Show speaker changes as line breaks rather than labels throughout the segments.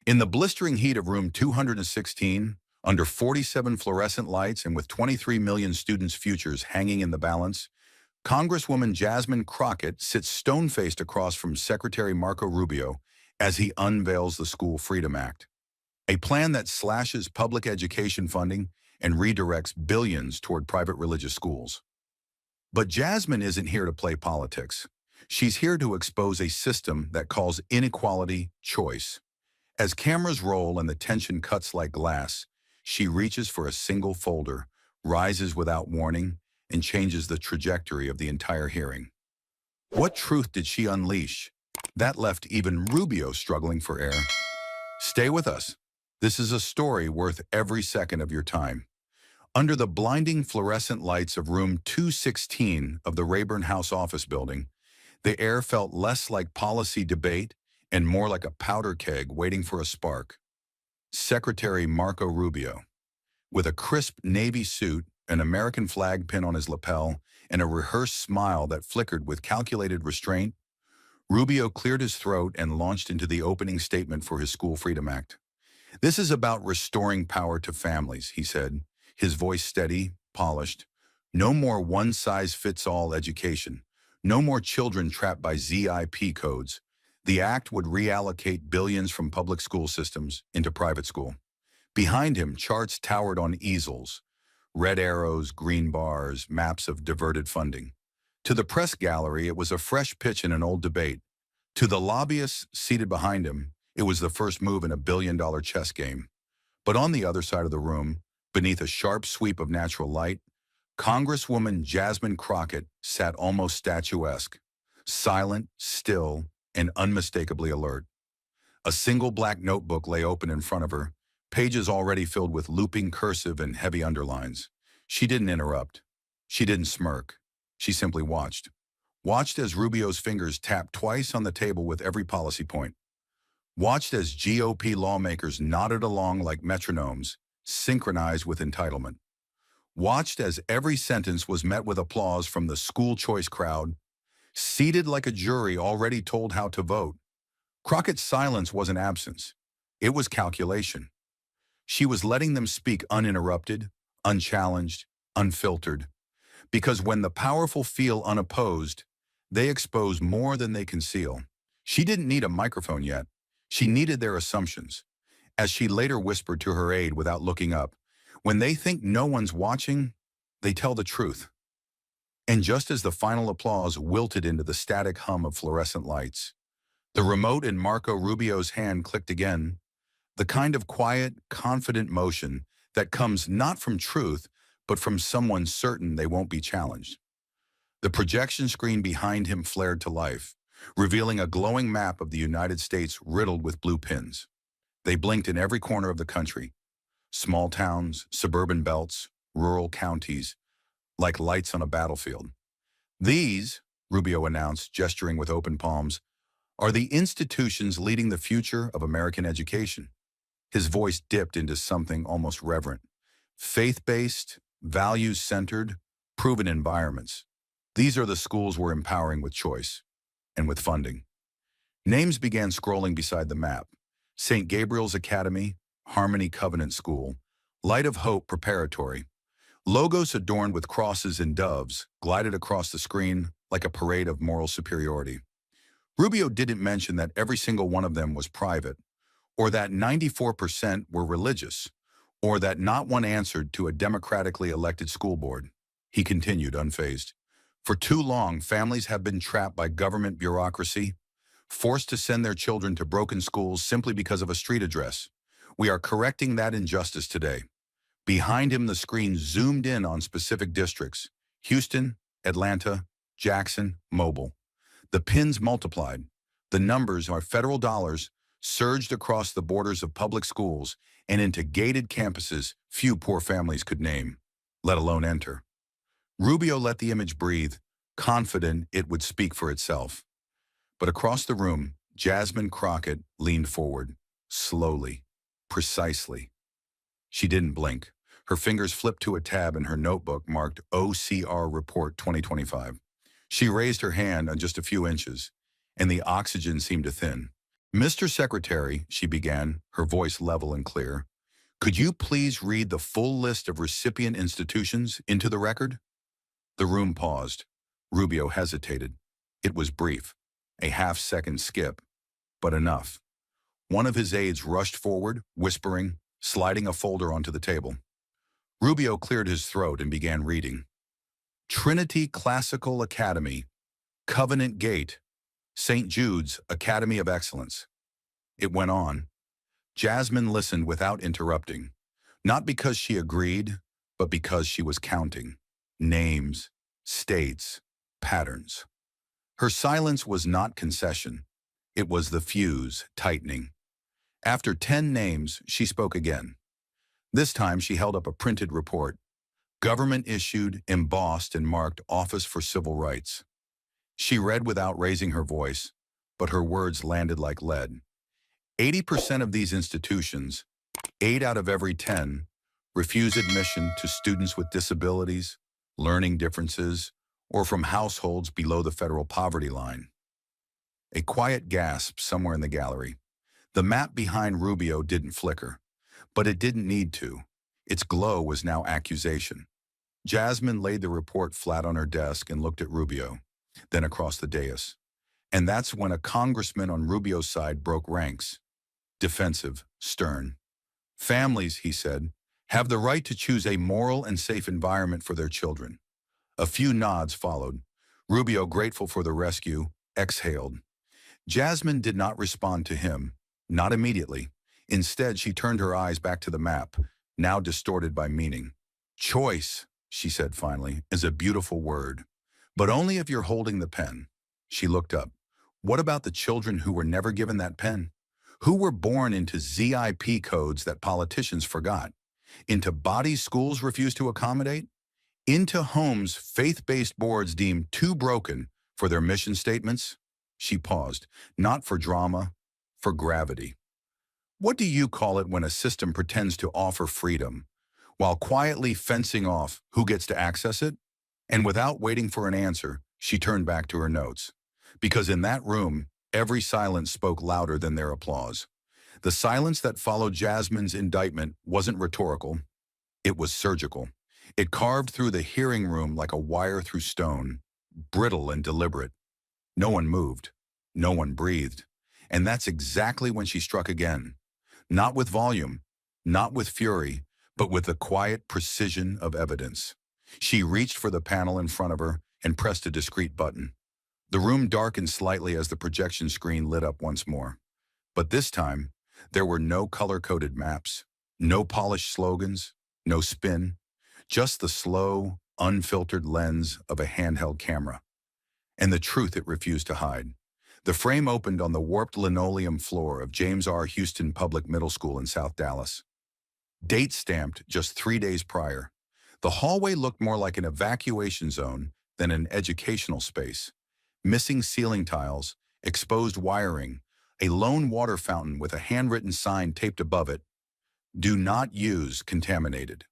In the blistering heat of room 216, under 47 fluorescent lights and with 23 million students' futures hanging in the balance, Congresswoman Jasmine Crockett sits stone-faced across from Secretary Marco Rubio as he unveils the School Freedom Act, a plan that slashes public education funding and redirects billions toward private religious schools. But Jasmine isn't here to play politics. She's here to expose a system that calls inequality choice. As cameras roll and the tension cuts like glass, she reaches for a single folder, rises without warning, and changes the trajectory of the entire hearing. What truth did she unleash? That left even Rubio struggling for air. Stay with us. This is a story worth every second of your time. Under the blinding fluorescent lights of room 216 of the Rayburn House office building, the air felt less like policy debate and more like a powder keg waiting for a spark. Secretary Marco Rubio, with a crisp navy suit, an American flag pin on his lapel, and a rehearsed smile that flickered with calculated restraint, Rubio cleared his throat and launched into the opening statement for his School Freedom Act. "This is about restoring power to families," he said, his voice steady, polished. "No more one-size-fits-all education. No more children trapped by ZIP codes. The act would reallocate billions from public school systems into private school." Behind him, charts towered on easels, red arrows, green bars, maps of diverted funding. To the press gallery, it was a fresh pitch in an old debate. To the lobbyists seated behind him, it was the first move in a billion-dollar chess game. But on the other side of the room, beneath a sharp sweep of natural light, Congresswoman Jasmine Crockett sat almost statuesque, silent, still, and unmistakably alert. A single black notebook lay open in front of her, pages already filled with looping cursive and heavy underlines. She didn't interrupt. She didn't smirk. She simply watched. Watched as Rubio's fingers tapped twice on the table with every policy point. Watched as GOP lawmakers nodded along like metronomes, synchronized with entitlement. Watched as every sentence was met with applause from the school choice crowd, seated like a jury already told how to vote. Crockett's silence wasn't absence. It was calculation. She was letting them speak uninterrupted, unchallenged, unfiltered. Because when the powerful feel unopposed, they expose more than they conceal. She didn't need a microphone yet. She needed their assumptions. As she later whispered to her aide without looking up, "When they think no one's watching, they tell the truth." And just as the final applause wilted into the static hum of fluorescent lights, the remote in Marco Rubio's hand clicked again, the kind of quiet, confident motion that comes not from truth, but from someone certain they won't be challenged. The projection screen behind him flared to life, revealing a glowing map of the United States riddled with blue pins. They blinked in every corner of the country. Small towns, suburban belts, rural counties, like lights on a battlefield. "These," Rubio announced, gesturing with open palms, "are the institutions leading the future of American education." His voice dipped into something almost reverent. "Faith-based, values-centered, proven environments. These are the schools we're empowering with choice and with funding." Names began scrolling beside the map. St. Gabriel's Academy, Harmony Covenant School, Light of Hope Preparatory. Logos adorned with crosses and doves glided across the screen like a parade of moral superiority. Rubio didn't mention that every single one of them was private, or that 94% were religious, or that not one answered to a democratically elected school board. He continued unfazed. "For too long, families have been trapped by government bureaucracy, forced to send their children to broken schools simply because of a street address. We are correcting that injustice today." Behind him, the screen zoomed in on specific districts: Houston, Atlanta, Jackson, Mobile. The pins multiplied. The numbers, our federal dollars, surged across the borders of public schools and into gated campuses few poor families could name, let alone enter. Rubio let the image breathe, confident it would speak for itself. But across the room, Jasmine Crockett leaned forward, slowly, precisely. She didn't blink. Her fingers flipped to a tab in her notebook marked OCR Report 2025. She raised her hand on just a few inches, and the oxygen seemed to thin. Mr. Secretary, she began, her voice level and clear, could you please read the full list of recipient institutions into the record? The room paused. Rubio hesitated. It was brief, a half-second skip, but enough. One of his aides rushed forward, whispering, sliding a folder onto the table. Rubio cleared his throat and began reading. Trinity Classical Academy, Covenant Gate, St. Jude's Academy of Excellence. It went on. Jasmine listened without interrupting, not because she agreed, but because she was counting. Names, states, patterns. Her silence was not concession. It was the fuse tightening. After 10 names, she spoke again. This time she held up a printed report. Government issued, embossed, and marked Office for Civil Rights. She read without raising her voice, but her words landed like lead. 80% of these institutions, 8 out of every 10, refuse admission to students with disabilities, learning differences, or from households below the federal poverty line. A quiet gasp somewhere in the gallery. The map behind Rubio didn't flicker, but it didn't need to. Its glow was now accusation. Jasmine laid the report flat on her desk and looked at Rubio, then across the dais. And that's when a congressman on Rubio's side broke ranks. Defensive, stern. Families, he said, have the right to choose a moral and safe environment for their children. A few nods followed. Rubio, grateful for the rescue, exhaled. Jasmine did not respond to him, not immediately. Instead, she turned her eyes back to the map, now distorted by meaning. Choice, she said finally, is a beautiful word, but only if you're holding the pen. She looked up. What about the children who were never given that pen? Who were born into ZIP codes that politicians forgot? Into bodies schools refused to accommodate? Into homes faith-based boards deemed too broken for their mission statements? She paused, not for drama, for gravity. What do you call it when a system pretends to offer freedom, while quietly fencing off who gets to access it? And without waiting for an answer, she turned back to her notes. Because in that room, every silence spoke louder than their applause. The silence that followed Jasmine's indictment wasn't rhetorical. It was surgical. It carved through the hearing room like a wire through stone, brittle and deliberate. No one moved. No one breathed. And that's exactly when she struck again. Not with volume, not with fury, but with the quiet precision of evidence. She reached for the panel in front of her and pressed a discreet button. The room darkened slightly as the projection screen lit up once more. But this time, there were no color-coded maps, no polished slogans, no spin, just the slow, unfiltered lens of a handheld camera. And the truth it refused to hide. The frame opened on the warped linoleum floor of James R. Houston Public Middle School in South Dallas. Date stamped just 3 days prior. The hallway looked more like an evacuation zone than an educational space. Missing ceiling tiles, exposed wiring, a lone water fountain with a handwritten sign taped above it, "Do not use contaminated."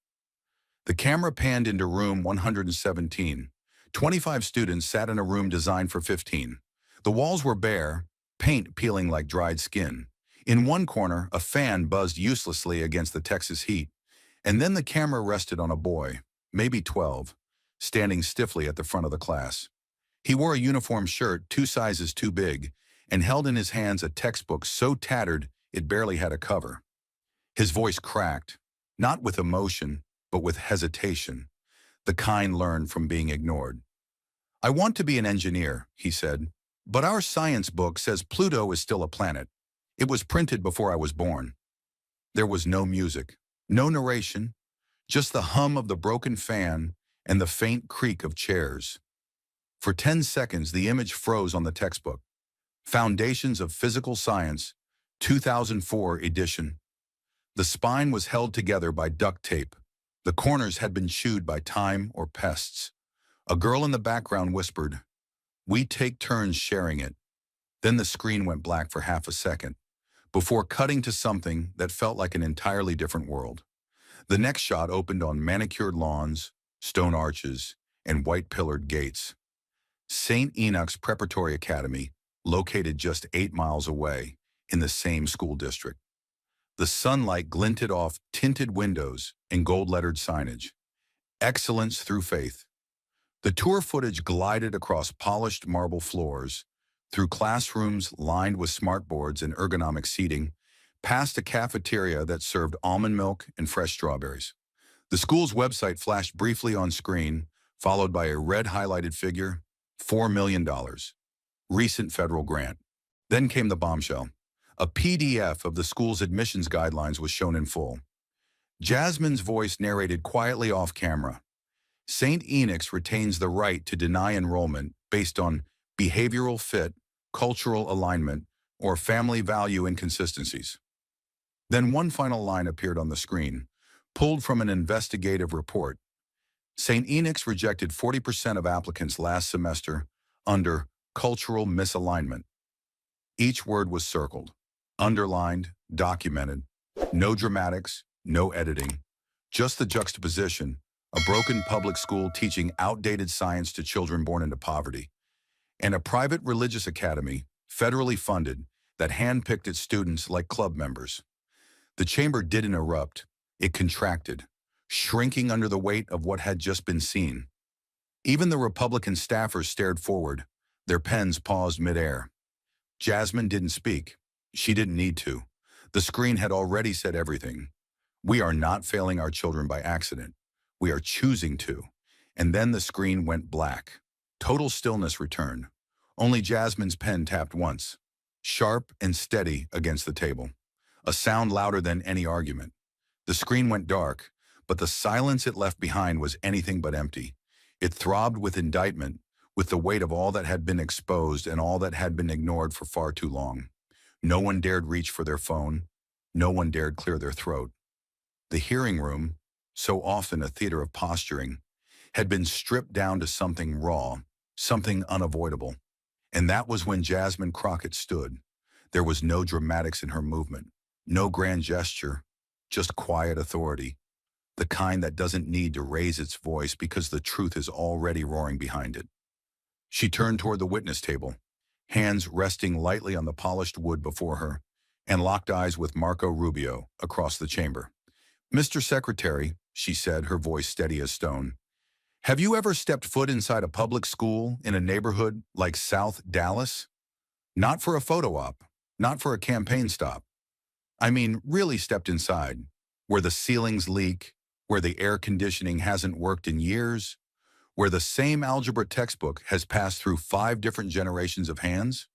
The camera panned into room 117. 25 students sat in a room designed for 15. The walls were bare, paint peeling like dried skin. In one corner, a fan buzzed uselessly against the Texas heat, and then the camera rested on a boy, maybe 12, standing stiffly at the front of the class. He wore a uniform shirt 2 sizes too big and held in his hands a textbook so tattered it barely had a cover. His voice cracked, not with emotion, but with hesitation, the kind learned from being ignored. "I want to be an engineer," he said, "but our science book says Pluto is still a planet. It was printed before I was born." There was no music, no narration, just the hum of the broken fan and the faint creak of chairs. For 10 seconds, the image froze on the textbook. Foundations of Physical Science, 2004 edition. The spine was held together by duct tape. The corners had been chewed by time or pests. A girl in the background whispered, "We take turns sharing it." Then the screen went black for half a second, before cutting to something that felt like an entirely different world. The next shot opened on manicured lawns, stone arches, and white-pillared gates. St. Enoch's Preparatory Academy, located just 8 miles away, in the same school district. The sunlight glinted off tinted windows and gold-lettered signage. Excellence through faith. The tour footage glided across polished marble floors, through classrooms lined with smartboards and ergonomic seating, past a cafeteria that served almond milk and fresh strawberries. The school's website flashed briefly on screen, followed by a red highlighted figure, $4 million. Recent federal grant. Then came the bombshell. A PDF of the school's admissions guidelines was shown in full. Jasmine's voice narrated quietly off camera. St. Enoch's retains the right to deny enrollment based on behavioral fit, cultural alignment, or family value inconsistencies. Then one final line appeared on the screen, pulled from an investigative report. St. Enoch's rejected 40% of applicants last semester under cultural misalignment. Each word was circled, underlined, documented. No dramatics, no editing, just the juxtaposition, a broken public school teaching outdated science to children born into poverty, and a private religious academy, federally funded, that handpicked its students like club members. The chamber didn't erupt, it contracted, shrinking under the weight of what had just been seen. Even the Republican staffers stared forward, their pens paused midair. Jasmine didn't speak. She didn't need to. The screen had already said everything. We are not failing our children by accident. We are choosing to. And then the screen went black. Total stillness returned. Only Jasmine's pen tapped once, sharp and steady against the table, a sound louder than any argument. The screen went dark, but the silence it left behind was anything but empty. It throbbed with indictment, with the weight of all that had been exposed and all that had been ignored for far too long. No one dared reach for their phone. No one dared clear their throat. The hearing room, so often a theater of posturing, had been stripped down to something raw, something unavoidable. And that was when Jasmine Crockett stood. There was no dramatics in her movement, no grand gesture, just quiet authority, the kind that doesn't need to raise its voice because the truth is already roaring behind it. She turned toward the witness table, hands resting lightly on the polished wood before her, and locked eyes with Marco Rubio across the chamber. "Mr. Secretary," she said, her voice steady as stone, "have you ever stepped foot inside a public school in a neighborhood like South Dallas? Not for a photo op, not for a campaign stop. I mean, really stepped inside, where the ceilings leak, where the air conditioning hasn't worked in years, where the same algebra textbook has passed through 5 different generations of hands?"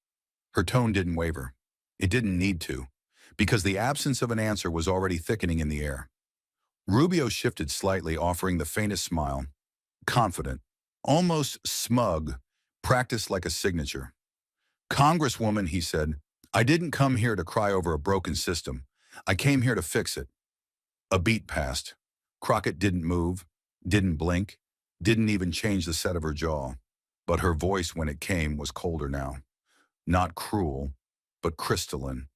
Her tone didn't waver. It didn't need to, because the absence of an answer was already thickening in the air. Rubio shifted slightly, offering the faintest smile, confident, almost smug, practiced like a signature. "Congresswoman," he said, "I didn't come here to cry over a broken system. I came here to fix it." A beat passed. Crockett didn't move, didn't blink, didn't even change the set of her jaw. But her voice, when it came, was colder now. Not cruel, but crystalline.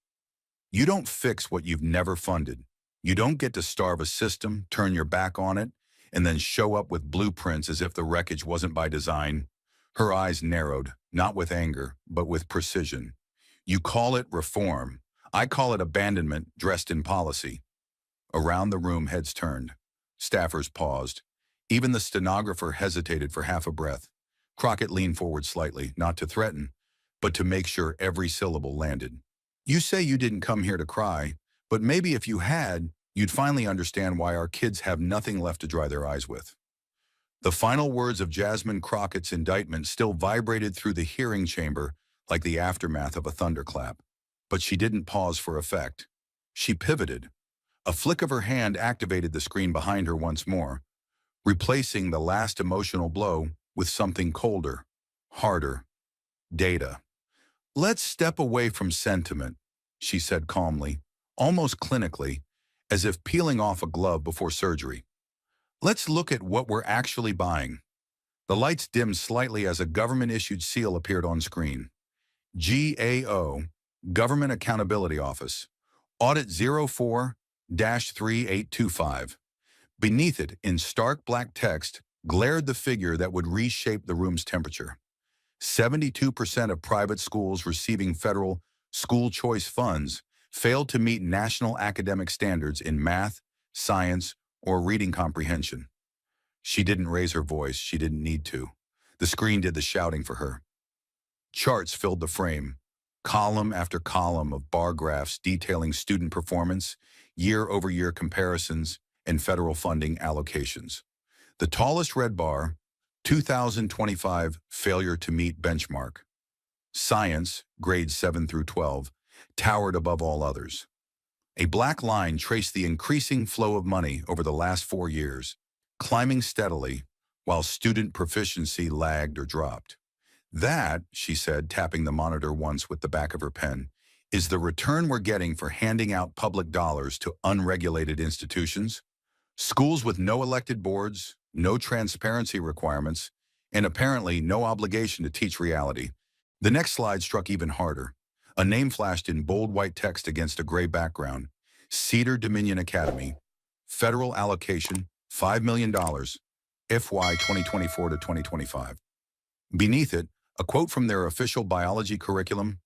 "You don't fix what you've never funded. You don't get to starve a system, turn your back on it, and then show up with blueprints as if the wreckage wasn't by design." Her eyes narrowed, not with anger, but with precision. "You call it reform. I call it abandonment dressed in policy." Around the room, heads turned. Staffers paused. Even the stenographer hesitated for half a breath. Crockett leaned forward slightly, not to threaten, but to make sure every syllable landed. "You say you didn't come here to cry, but maybe if you had, you'd finally understand why our kids have nothing left to dry their eyes with." The final words of Jasmine Crockett's indictment still vibrated through the hearing chamber like the aftermath of a thunderclap. But she didn't pause for effect. She pivoted. A flick of her hand activated the screen behind her once more, replacing the last emotional blow with something colder, harder. Data. "Let's step away from sentiment," she said calmly, almost clinically, as if peeling off a glove before surgery. "Let's look at what we're actually buying." The lights dimmed slightly as a government-issued seal appeared on screen. GAO, Government Accountability Office, Audit 04-3825. Beneath it, in stark black text, glared the figure that would reshape the room's temperature. 72% of private schools receiving federal school choice funds, failed to meet national academic standards in math, science, or reading comprehension. She didn't raise her voice. She didn't need to. The screen did the shouting for her. Charts filled the frame, column after column of bar graphs detailing student performance, year-over-year comparisons, and federal funding allocations. The tallest red bar, 2025 failure to meet benchmark. Science, grades 7 through 12, towered above all others. A black line traced the increasing flow of money over the last 4 years, climbing steadily while student proficiency lagged or dropped. That, she said, tapping the monitor once with the back of her pen, is the return we're getting for handing out public dollars to unregulated institutions, schools with no elected boards, no transparency requirements, and apparently no obligation to teach reality. The next slide struck even harder. A name flashed in bold white text against a gray background. Cedar Dominion Academy. Federal allocation, $5 million. FY 2024 to 2025. Beneath it, a quote from their official biology curriculum.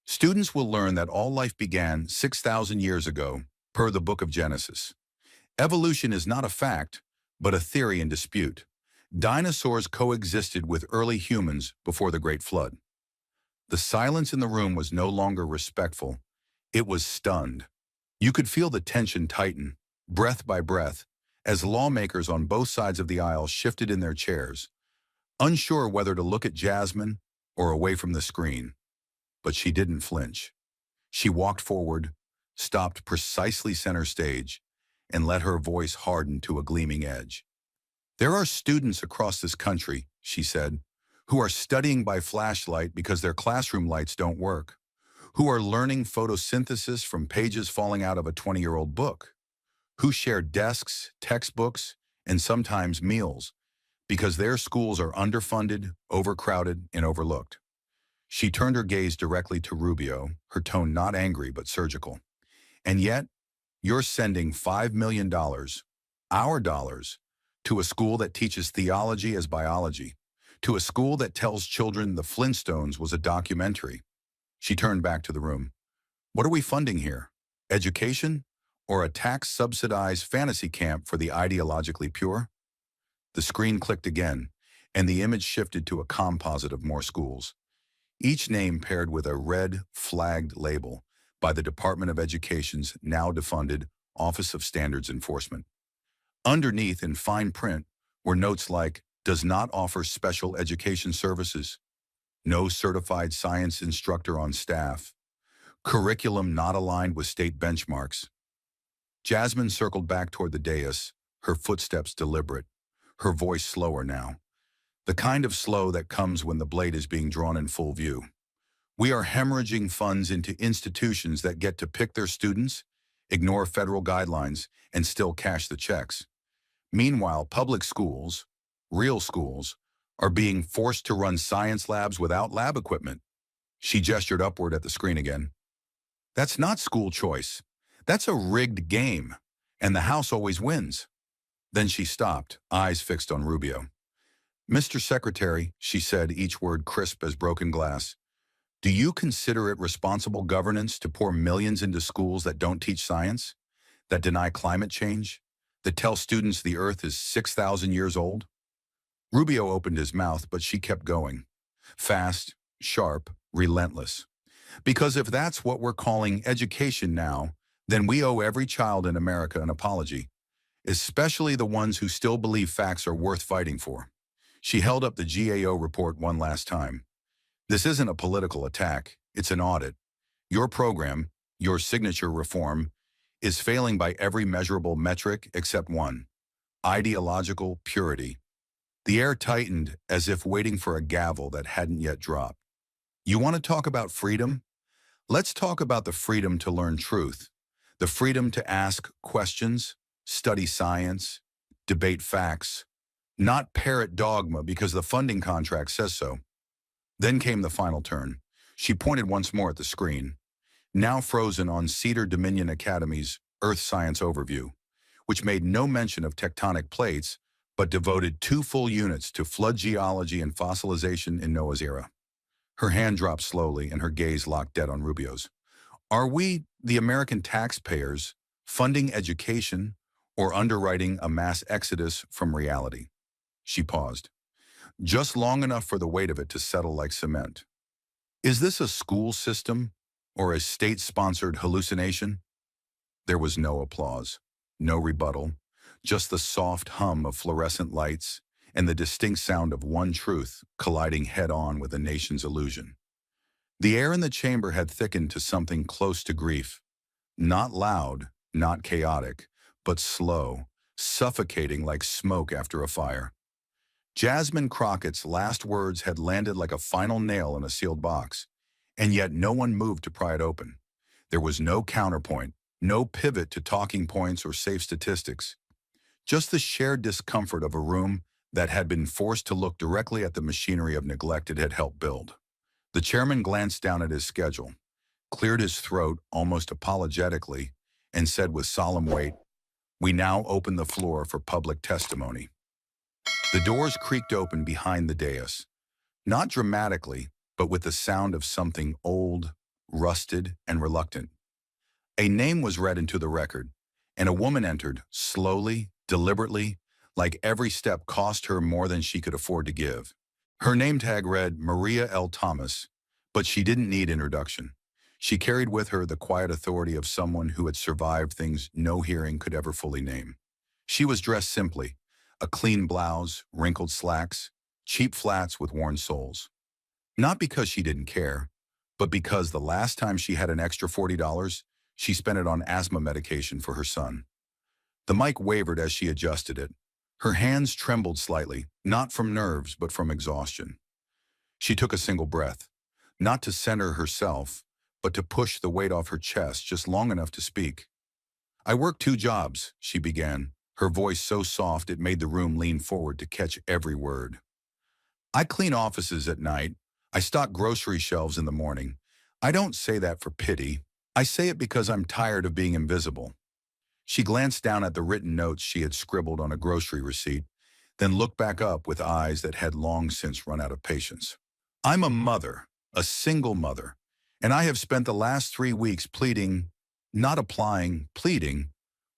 Students will learn that all life began 6,000 years ago, per the book of Genesis. Evolution is not a fact, but a theory in dispute. Dinosaurs coexisted with early humans before the Great Flood. The silence in the room was no longer respectful. It was stunned. You could feel the tension tighten, breath by breath, as lawmakers on both sides of the aisle shifted in their chairs, unsure whether to look at Jasmine or away from the screen. But she didn't flinch. She walked forward, stopped precisely center stage, and let her voice harden to a gleaming edge. There are students across this country, she said, who are studying by flashlight because their classroom lights don't work, who are learning photosynthesis from pages falling out of a 20-year-old book, who share desks, textbooks, and sometimes meals because their schools are underfunded, overcrowded, and overlooked. She turned her gaze directly to Rubio, her tone not angry but surgical. And yet, you're sending $5 million, our dollars, to a school that teaches theology as biology, to a school that tells children the Flintstones was a documentary. She turned back to the room. What are we funding here? Education? Or a tax-subsidized fantasy camp for the ideologically pure? The screen clicked again, and the image shifted to a composite of more schools, each name paired with a red, flagged label by the Department of Education's now defunded Office of Standards Enforcement. Underneath, in fine print, were notes like, does not offer special education services, no certified science instructor on staff, curriculum not aligned with state benchmarks. Jasmine circled back toward the dais, her footsteps deliberate, her voice slower now, the kind of slow that comes when the blade is being drawn in full view. We are hemorrhaging funds into institutions that get to pick their students, ignore federal guidelines, and still cash the checks. Meanwhile, public schools, real schools, are being forced to run science labs without lab equipment. She gestured upward at the screen again. That's not school choice. That's a rigged game, and the House always wins. Then she stopped, eyes fixed on Rubio. Mr. Secretary, she said, each word crisp as broken glass, do you consider it responsible governance to pour millions into schools that don't teach science, that deny climate change, that tell students the Earth is 6,000 years old? Rubio opened his mouth, but she kept going. Fast, sharp, relentless. Because if that's what we're calling education now, then we owe every child in America an apology, especially the ones who still believe facts are worth fighting for. She held up the GAO report one last time. This isn't a political attack, it's an audit. Your program, your signature reform, is failing by every measurable metric except one: ideological purity. The air tightened as if waiting for a gavel that hadn't yet dropped. You want to talk about freedom? Let's talk about the freedom to learn truth, the freedom to ask questions, study science, debate facts, not parrot dogma because the funding contract says so. Then came the final turn. She pointed once more at the screen, now frozen on Cedar Dominion Academy's Earth Science Overview, which made no mention of tectonic plates, but devoted 2 full units to flood geology and fossilization in Noah's era. Her hand dropped slowly and her gaze locked dead on Rubio's. Are we, the American taxpayers, funding education or underwriting a mass exodus from reality? She paused, just long enough for the weight of it to settle like cement. Is this a school system or a state-sponsored hallucination? There was no applause, no rebuttal, just the soft hum of fluorescent lights and the distinct sound of one truth colliding head-on with a nation's illusion. The air in the chamber had thickened to something close to grief, not loud, not chaotic, but slow, suffocating like smoke after a fire. Jasmine Crockett's last words had landed like a final nail in a sealed box, and yet no one moved to pry it open. There was no counterpoint, no pivot to talking points or safe statistics, just the shared discomfort of a room that had been forced to look directly at the machinery of neglect it had helped build. The chairman glanced down at his schedule, cleared his throat almost apologetically, and said with solemn weight, "We now open the floor for public testimony." The doors creaked open behind the dais, not dramatically, but with the sound of something old, rusted, and reluctant. A name was read into the record, and a woman entered, slowly, deliberately, like every step cost her more than she could afford to give. Her name tag read Maria L. Thomas, but she didn't need introduction. She carried with her the quiet authority of someone who had survived things no hearing could ever fully name. She was dressed simply, a clean blouse, wrinkled slacks, cheap flats with worn soles. Not because she didn't care, but because the last time she had an extra $40, she spent it on asthma medication for her son. The mic wavered as she adjusted it. Her hands trembled slightly, not from nerves, but from exhaustion. She took a single breath, not to center herself, but to push the weight off her chest just long enough to speak. "I work 2 jobs," she began, her voice so soft it made the room lean forward to catch every word. "I clean offices at night. I stock grocery shelves in the morning. I don't say that for pity. I say it because I'm tired of being invisible." She glanced down at the written notes she had scribbled on a grocery receipt, then looked back up with eyes that had long since run out of patience. "I'm a mother, a single mother, and I have spent the last 3 weeks pleading, not applying, pleading,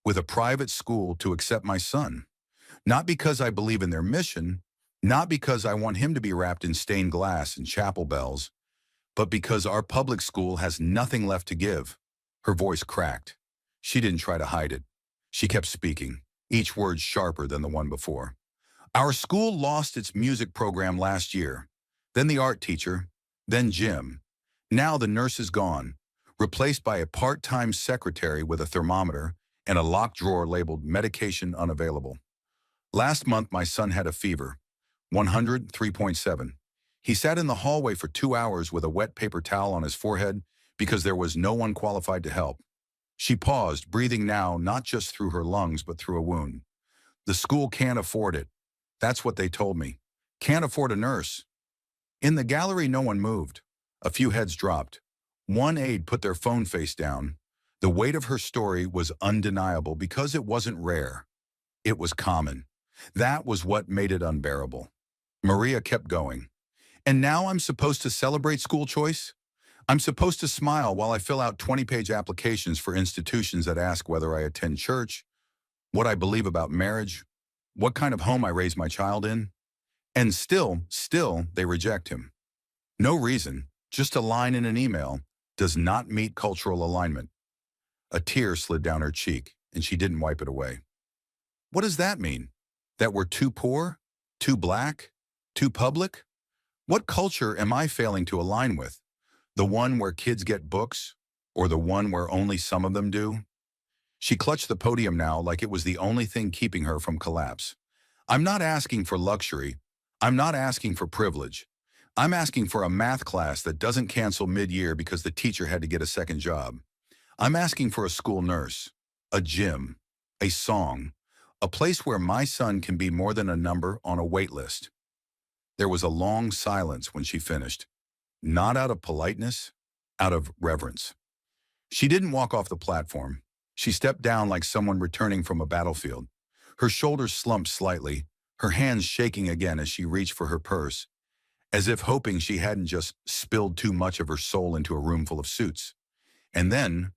with a private school to accept my son. Not because I believe in their mission, not because I want him to be wrapped in stained glass and chapel bells, but because our public school has nothing left to give." Her voice cracked. She didn't try to hide it. She kept speaking, each word sharper than the one before. "Our school lost its music program last year, then the art teacher, then gym. Now the nurse is gone, replaced by a part-time secretary with a thermometer and a locked drawer labeled medication unavailable. Last month my son had a fever, 103.7. He sat in the hallway for 2 hours with a wet paper towel on his forehead because there was no one qualified to help." She paused, breathing now not just through her lungs but through a wound. "The school can't afford it. That's what they told me. Can't afford a nurse." In the gallery no one moved. A few heads dropped. One aide put their phone face down. The weight of her story was undeniable because it wasn't rare. It was common. That was what made it unbearable. Maria kept going. "And now I'm supposed to celebrate school choice? I'm supposed to smile while I fill out 20-page applications for institutions that ask whether I attend church, what I believe about marriage, what kind of home I raise my child in? And still, they reject him. No reason, just a line in an email, does not meet cultural alignment." A tear slid down her cheek, and she didn't wipe it away. "What does that mean? That we're too poor? Too black? Too public? What culture am I failing to align with? The one where kids get books, or the one where only some of them do?" She clutched the podium now like it was the only thing keeping her from collapse. "I'm not asking for luxury. I'm not asking for privilege. I'm asking for a math class that doesn't cancel mid-year because the teacher had to get a second job. I'm asking for a school nurse, a gym, a song, a place where my son can be more than a number on a wait list." There was a long silence when she finished. Not out of politeness, out of reverence. She didn't walk off the platform. She stepped down like someone returning from a battlefield. Her shoulders slumped slightly, her hands shaking again as she reached for her purse. as if hoping she hadn't just spilled too much of her soul into a room full of suits. And then,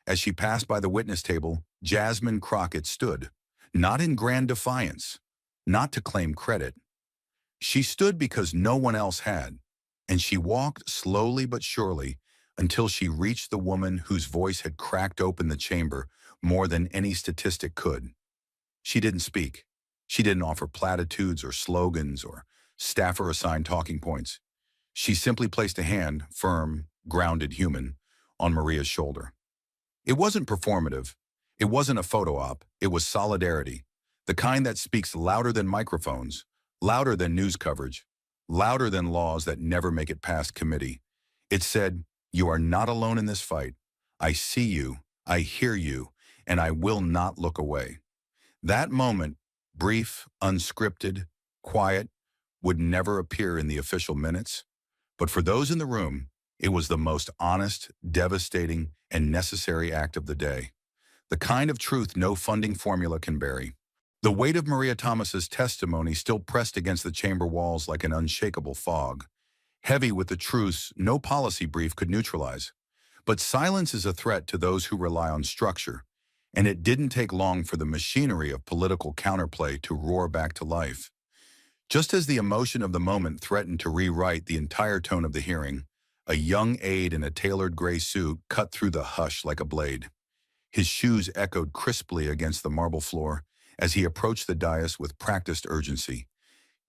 as she passed by the witness table, Jasmine Crockett stood, not in grand defiance, not to claim credit. She stood because no one else had, and she walked slowly but surely until she reached the woman whose voice had cracked open the chamber more than any statistic could. She didn't speak. She didn't offer platitudes or slogans or staffer-assigned talking points. She simply placed a hand, firm, grounded human, on Maria's shoulder. It wasn't performative. It wasn't a photo op. It was solidarity, the kind that speaks louder than microphones, louder than news coverage, louder than laws that never make it past committee. It said, "You are not alone in this fight. I see you, I hear you, and I will not look away." That moment, brief, unscripted, quiet, would never appear in the official minutes. But for those in the room, it was the most honest, devastating, and necessary act of the day. The kind of truth no funding formula can bury. The weight of Maria Thomas's testimony still pressed against the chamber walls like an unshakable fog, heavy with the truths no policy brief could neutralize. But silence is a threat to those who rely on structure, and it didn't take long for the machinery of political counterplay to roar back to life. Just as the emotion of the moment threatened to rewrite the entire tone of the hearing, a young aide in a tailored gray suit cut through the hush like a blade. His shoes echoed crisply against the marble floor as he approached the dais with practiced urgency,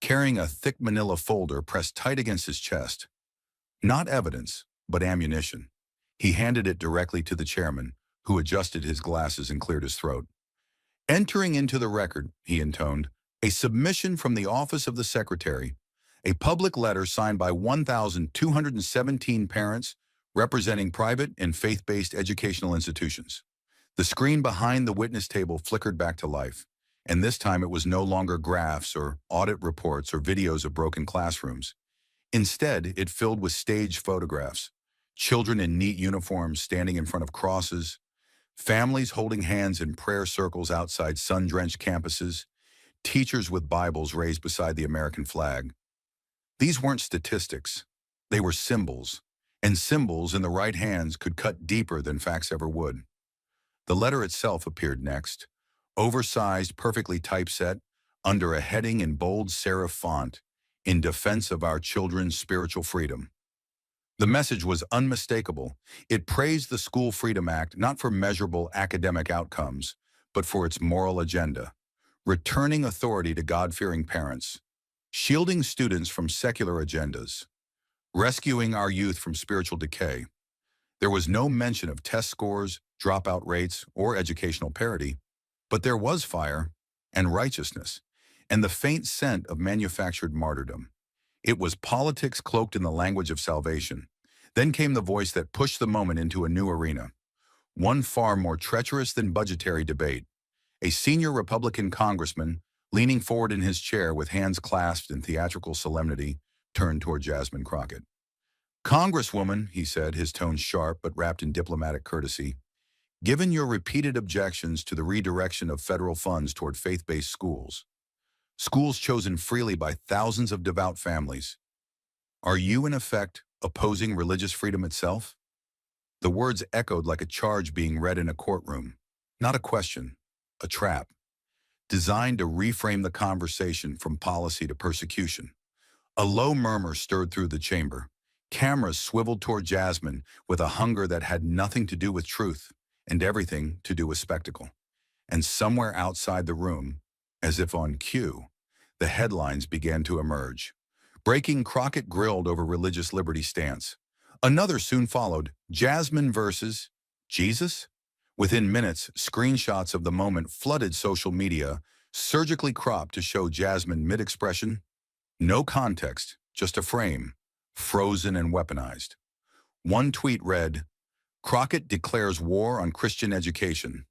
carrying a thick manila folder pressed tight against his chest. Not evidence, but ammunition. He handed it directly to the chairman, who adjusted his glasses and cleared his throat. "Entering into the record," he intoned, "a submission from the Office of the Secretary, a public letter signed by 1,217 parents representing private and faith-based educational institutions." The screen behind the witness table flickered back to life, and this time it was no longer graphs or audit reports or videos of broken classrooms. Instead, it filled with staged photographs, children in neat uniforms standing in front of crosses, families holding hands in prayer circles outside sun-drenched campuses, teachers with Bibles raised beside the American flag. These weren't statistics. They were symbols, and symbols in the right hands could cut deeper than facts ever would. The letter itself appeared next, oversized, perfectly typeset, under a heading in bold serif font, "In defense of our children's spiritual freedom." The message was unmistakable. It praised the School Freedom Act not for measurable academic outcomes, but for its moral agenda, returning authority to God-fearing parents, shielding students from secular agendas, rescuing our youth from spiritual decay. There was no mention of test scores, dropout rates, or educational parity, but there was fire and righteousness, and the faint scent of manufactured martyrdom. It was politics cloaked in the language of salvation. Then came the voice that pushed the moment into a new arena, one far more treacherous than budgetary debate. A senior Republican congressman, leaning forward in his chair with hands clasped in theatrical solemnity, turned toward Jasmine Crockett. "Congresswoman," he said, his tone sharp but wrapped in diplomatic courtesy, "given your repeated objections to the redirection of federal funds toward faith-based schools, schools chosen freely by thousands of devout families, are you, in effect, opposing religious freedom itself?" The words echoed like a charge being read in a courtroom. Not a question, a trap, designed to reframe the conversation from policy to persecution. A low murmur stirred through the chamber. Cameras swiveled toward Jasmine with a hunger that had nothing to do with truth and everything to do with spectacle. And somewhere outside the room, as if on cue, the headlines began to emerge. Breaking Crockett grilled over religious liberty stance. Another soon followed, Jasmine versus Jesus? Within minutes, screenshots of the moment flooded social media, surgically cropped to show Jasmine mid-expression. No context, just a frame, frozen and weaponized. One tweet read, "Crockett declares war on Christian education."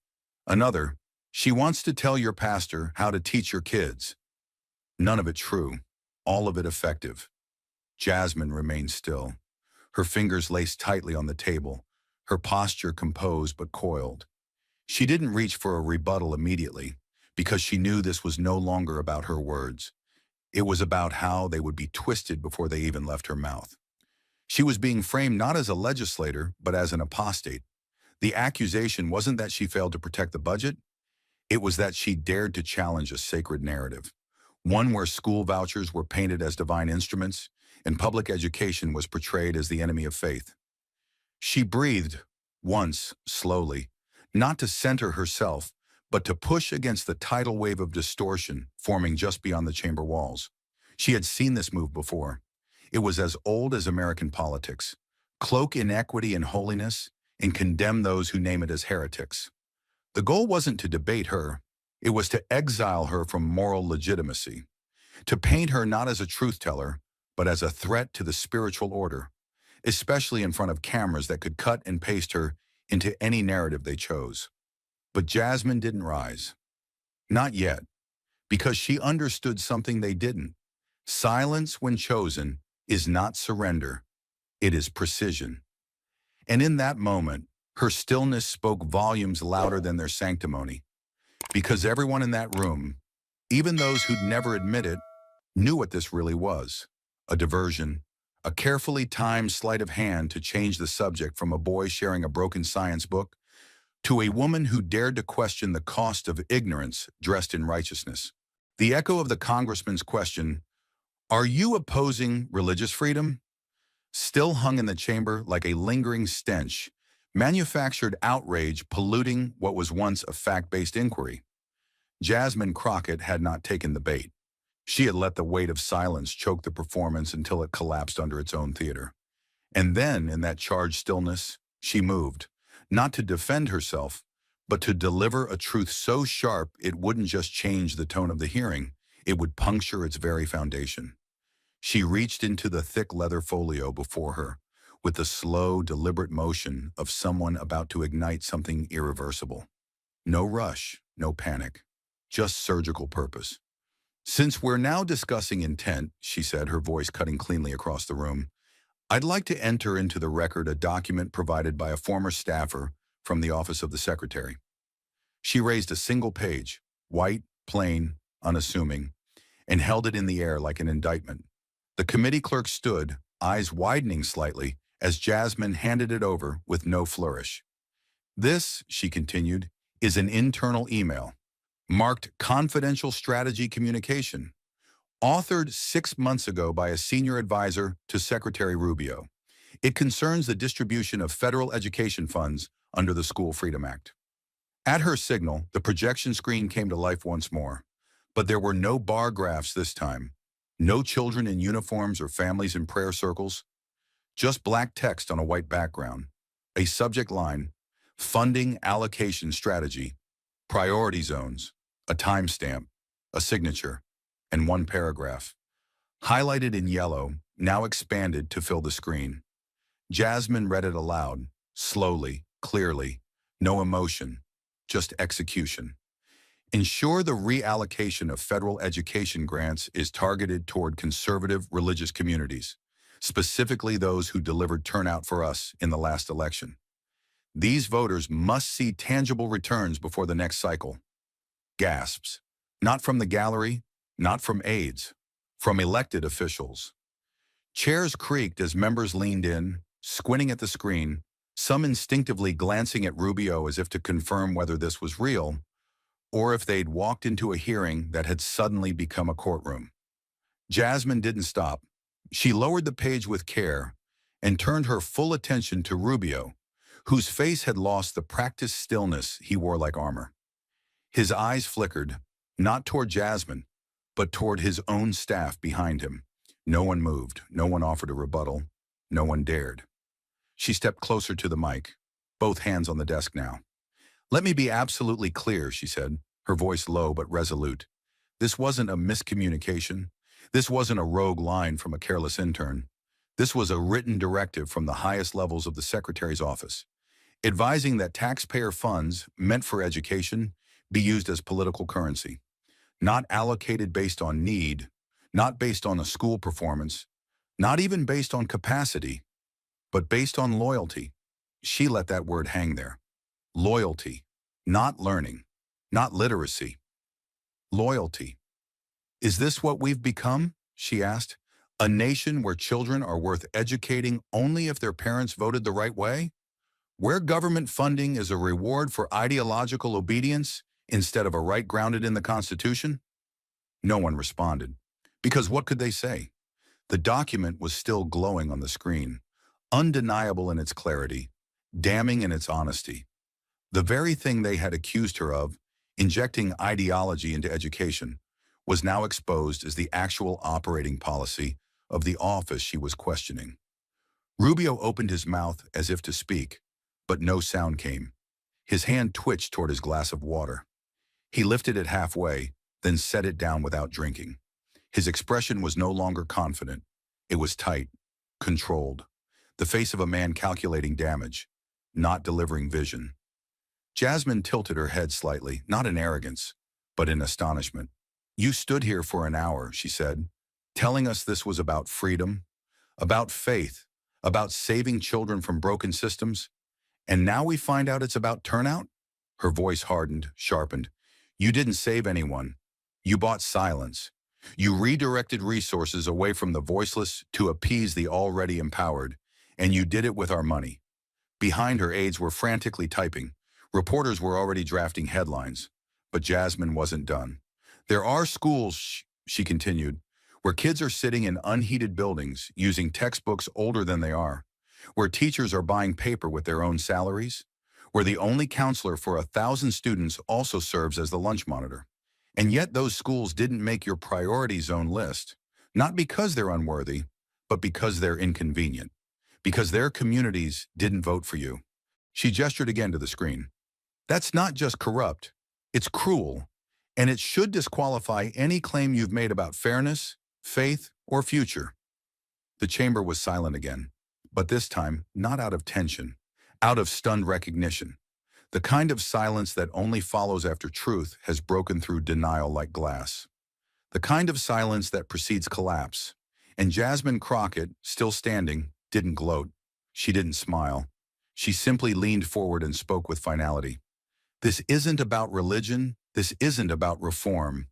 Another, "She wants to tell your pastor how to teach your kids." None of it true, all of it effective. Jasmine remained still, her fingers laced tightly on the table, her posture composed but coiled. She didn't reach for a rebuttal immediately, because she knew this was no longer about her words. It was about how they would be twisted before they even left her mouth. She was being framed not as a legislator, but as an apostate. The accusation wasn't that she failed to protect the budget, it was that she dared to challenge a sacred narrative, one where school vouchers were painted as divine instruments and public education was portrayed as the enemy of faith. She breathed once, slowly, not to center herself, but to push against the tidal wave of distortion forming just beyond the chamber walls. She had seen this move before. It was as old as American politics. Cloak inequity and holiness and condemn those who name it as heretics. The goal wasn't to debate her. It was to exile her from moral legitimacy, to paint her not as a truth teller, but as a threat to the spiritual order, especially in front of cameras that could cut and paste her into any narrative they chose. But Jasmine didn't rise. Not yet, because she understood something they didn't. Silence, when chosen, is not surrender. It is precision. And in that moment, her stillness spoke volumes louder than their sanctimony, because everyone in that room, even those who'd never admit it, knew what this really was: a diversion, a carefully timed sleight of hand to change the subject from a boy sharing a broken science book to a woman who dared to question the cost of ignorance dressed in righteousness. The echo of the congressman's question, "Are you opposing religious freedom?" still hung in the chamber like a lingering stench, manufactured outrage polluting what was once a fact-based inquiry. Jasmine Crockett had not taken the bait. She had let the weight of silence choke the performance until it collapsed under its own theater. And then, in that charged stillness, she moved, not to defend herself, but to deliver a truth so sharp it wouldn't just change the tone of the hearing, it would puncture its very foundation. She reached into the thick leather folio before her, with the slow, deliberate motion of someone about to ignite something irreversible. No rush, no panic, just surgical purpose. "Since we're now discussing intent," she said, her voice cutting cleanly across the room, "I'd like to enter into the record a document provided by a former staffer from the Office of the Secretary." She raised a single page, white, plain, unassuming, and held it in the air like an indictment. The committee clerk stood, eyes widening slightly, as Jasmine handed it over with no flourish. "This," she continued, "is an internal email, marked Confidential Strategy Communication, authored 6 months ago by a senior advisor to Secretary Rubio. It concerns the distribution of federal education funds under the School Freedom Act." At her signal, the projection screen came to life once more, but there were no bar graphs this time, no children in uniforms or families in prayer circles, just black text on a white background, a subject line, funding allocation strategy, priority zones, a timestamp, a signature, and one paragraph, highlighted in yellow, now expanded to fill the screen. Jasmine read it aloud, slowly, clearly, no emotion, just execution. "Ensure the reallocation of federal education grants is targeted toward conservative religious communities, specifically those who delivered turnout for us in the last election. These voters must see tangible returns before the next cycle." Gasps. Not from the gallery, not from aides, from elected officials. Chairs creaked as members leaned in, squinting at the screen, some instinctively glancing at Rubio as if to confirm whether this was real, or if they'd walked into a hearing that had suddenly become a courtroom. Jasmine didn't stop. She lowered the page with care and turned her full attention to Rubio, whose face had lost the practiced stillness he wore like armor. His eyes flickered, not toward Jasmine, but toward his own staff behind him. No one moved, no one offered a rebuttal, no one dared. She stepped closer to the mic, both hands on the desk now. "Let me be absolutely clear," she said, her voice low but resolute. "This wasn't a miscommunication. This wasn't a rogue line from a careless intern. This was a written directive from the highest levels of the Secretary's office, advising that taxpayer funds meant for education be used as political currency, not allocated based on need, not based on a school performance, not even based on capacity, but based on loyalty." She let that word hang there. Loyalty, not learning, not literacy. Loyalty. Is this what we've become? She asked. A nation where children are worth educating only if their parents voted the right way? Where government funding is a reward for ideological obedience instead of a right grounded in the Constitution? No one responded. Because what could they say? The document was still glowing on the screen, undeniable in its clarity, damning in its honesty. The very thing they had accused her of, injecting ideology into education, was now exposed as the actual operating policy of the office she was questioning. Rubio opened his mouth as if to speak, but no sound came. His hand twitched toward his glass of water. He lifted it halfway, then set it down without drinking. His expression was no longer confident. It was tight, controlled, the face of a man calculating damage, not delivering vision. Jasmine tilted her head slightly, not in arrogance, but in astonishment. You stood here for an hour, she said, telling us this was about freedom, about faith, about saving children from broken systems, and now we find out it's about turnout? Her voice hardened, sharpened. You didn't save anyone. You bought silence. You redirected resources away from the voiceless to appease the already empowered, and you did it with our money. Behind her, aides were frantically typing. Reporters were already drafting headlines. But Jasmine wasn't done. There are schools, she continued, where kids are sitting in unheated buildings using textbooks older than they are, where teachers are buying paper with their own salaries, where the only counselor for 1,000 students also serves as the lunch monitor. And yet those schools didn't make your priority zone list, not because they're unworthy, but because they're inconvenient, because their communities didn't vote for you. She gestured again to the screen. That's not just corrupt, it's cruel, and it should disqualify any claim you've made about fairness, faith, or future. The chamber was silent again, but this time not out of tension, out of stunned recognition. The kind of silence that only follows after truth has broken through denial like glass. The kind of silence that precedes collapse. And Jasmine Crockett, still standing, didn't gloat. She didn't smile. She simply leaned forward and spoke with finality. This isn't about religion. This isn't about reform.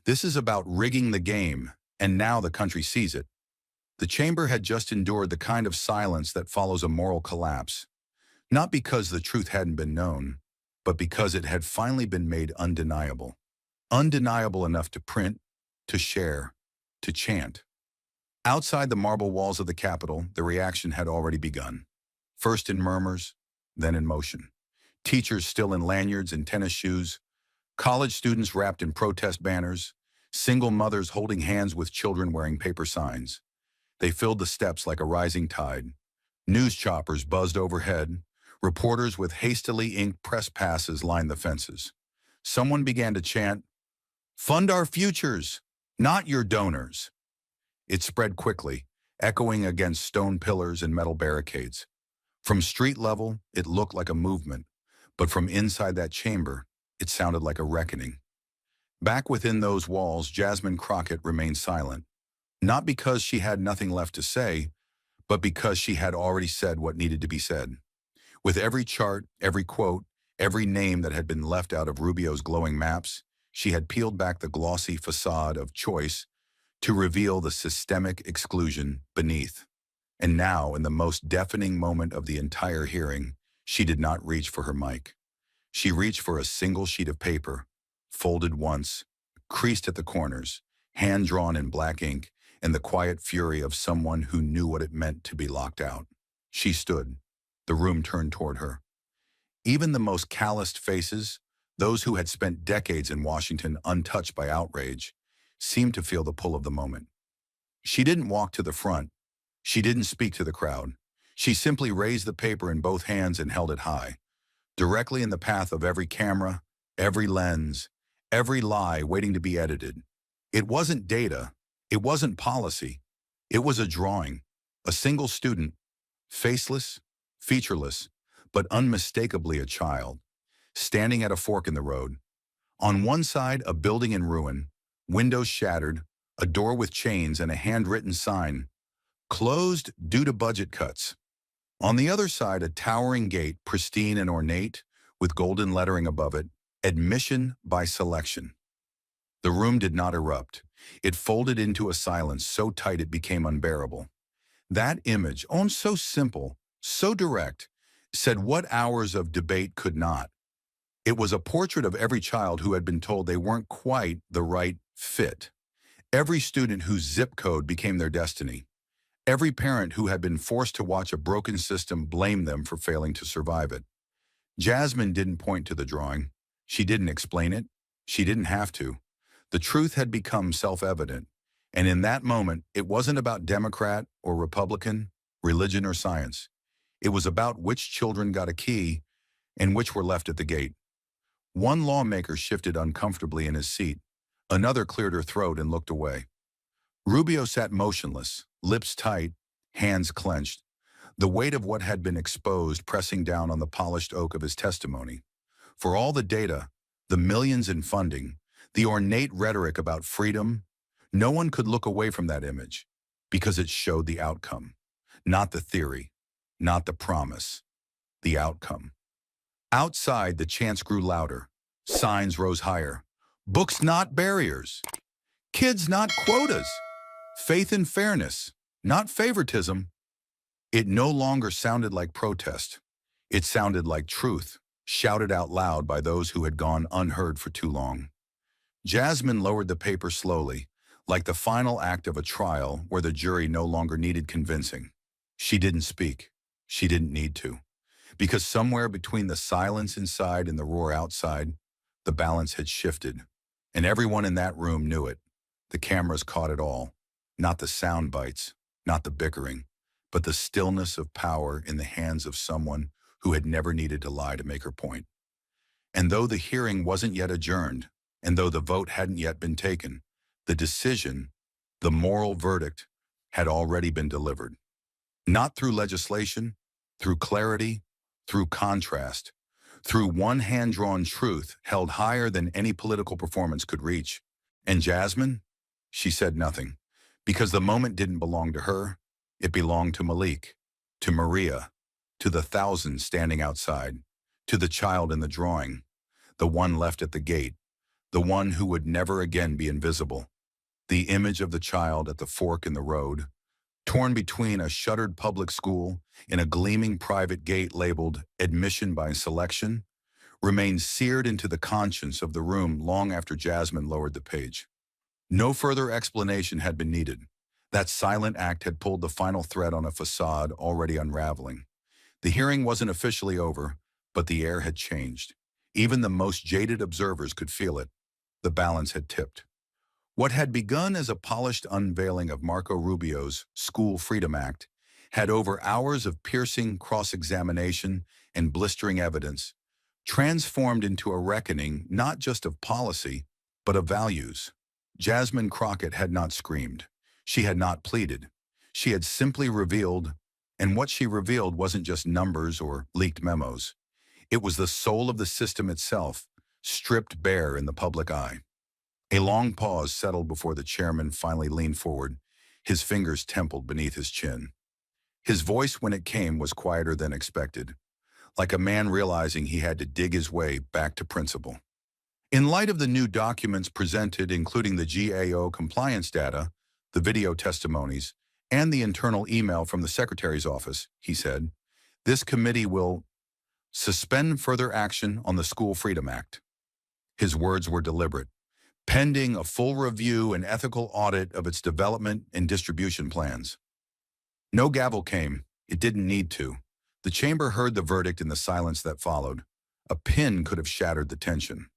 This is about rigging the game, and now the country sees it. The chamber had just endured the kind of silence that follows a moral collapse. Not because the truth hadn't been known, but because it had finally been made undeniable. Undeniable enough to print, to share, to chant. Outside the marble walls of the Capitol, the reaction had already begun. First in murmurs, then in motion. Teachers still in lanyards and tennis shoes, college students wrapped in protest banners, single mothers holding hands with children wearing paper signs. They filled the steps like a rising tide. News choppers buzzed overhead. Reporters with hastily inked press passes lined the fences. Someone began to chant, "Fund our futures, not your donors." It spread quickly, echoing against stone pillars and metal barricades. From street level, it looked like a movement, but from inside that chamber, it sounded like a reckoning. Back within those walls, Jasmine Crockett remained silent, not because she had nothing left to say, but because she had already said what needed to be said. With every chart, every quote, every name that had been left out of Rubio's glowing maps, she had peeled back the glossy facade of choice to reveal the systemic exclusion beneath. And now, in the most deafening moment of the entire hearing, she did not reach for her mic. She reached for a single sheet of paper, folded once, creased at the corners, hand-drawn in black ink, and the quiet fury of someone who knew what it meant to be locked out. She stood. The room turned toward her. Even the most calloused faces, those who had spent decades in Washington untouched by outrage, seemed to feel the pull of the moment. She didn't walk to the front. She didn't speak to the crowd. She simply raised the paper in both hands and held it high, directly in the path of every camera, every lens, every lie waiting to be edited. It wasn't data. It wasn't policy. It was a drawing, a single student, faceless, featureless, but unmistakably a child, standing at a fork in the road. On one side, a building in ruin, windows shattered, a door with chains and a handwritten sign, "Closed due to budget cuts." On the other side, a towering gate, pristine and ornate, with golden lettering above it, "Admission by selection." The room did not erupt. It folded into a silence so tight it became unbearable. That image, oh, so simple, so direct, said what hours of debate could not. It was a portrait of every child who had been told they weren't quite the right fit. Every student whose zip code became their destiny. Every parent who had been forced to watch a broken system blame them for failing to survive it. Jasmine didn't point to the drawing. She didn't explain it. She didn't have to. The truth had become self-evident. And in that moment, it wasn't about Democrat or Republican, religion or science. It was about which children got a key and which were left at the gate. One lawmaker shifted uncomfortably in his seat. Another cleared her throat and looked away. Rubio sat motionless, lips tight, hands clenched, the weight of what had been exposed pressing down on the polished oak of his testimony. For all the data, the millions in funding, the ornate rhetoric about freedom, no one could look away from that image because it showed the outcome, not the theory, not the promise, the outcome. Outside, the chants grew louder. Signs rose higher. Books not barriers. Kids not quotas. Faith and fairness, not favoritism. It no longer sounded like protest. It sounded like truth, shouted out loud by those who had gone unheard for too long. Jasmine lowered the paper slowly, like the final act of a trial where the jury no longer needed convincing. She didn't speak. She didn't need to. Because somewhere between the silence inside and the roar outside, the balance had shifted. And everyone in that room knew it. The cameras caught it all. Not the sound bites, not the bickering, but the stillness of power in the hands of someone who had never needed to lie to make her point. And though the hearing wasn't yet adjourned, and though the vote hadn't yet been taken, the decision, the moral verdict, had already been delivered. Not through legislation, through clarity, through contrast, through one hand-drawn truth held higher than any political performance could reach. And Jasmine? She said nothing, because the moment didn't belong to her. It belonged to Malik, to Maria, to the thousands standing outside, to the child in the drawing, the one left at the gate, the one who would never again be invisible. The image of the child at the fork in the road, torn between a shuttered public school and a gleaming private gate labeled admission by selection, remained seared into the conscience of the room long after Jasmine lowered the page. No further explanation had been needed. That silent act had pulled the final thread on a facade already unraveling. The hearing wasn't officially over, but the air had changed. Even the most jaded observers could feel it. The balance had tipped. What had begun as a polished unveiling of Marco Rubio's School Freedom Act had, over hours of piercing cross-examination and blistering evidence, transformed into a reckoning not just of policy, but of values. Jasmine Crockett had not screamed. She had not pleaded. She had simply revealed, and what she revealed wasn't just numbers or leaked memos. It was the soul of the system itself, stripped bare in the public eye. A long pause settled before the chairman finally leaned forward, his fingers templed beneath his chin. His voice, when it came, was quieter than expected, like a man realizing he had to dig his way back to principle. In light of the new documents presented, including the GAO compliance data, the video testimonies, and the internal email from the Secretary's office, he said, this committee will suspend further action on the School Freedom Act. His words were deliberate, pending a full review and ethical audit of its development and distribution plans. No gavel came. It didn't need to. The chamber heard the verdict in the silence that followed. A pin could have shattered the tension.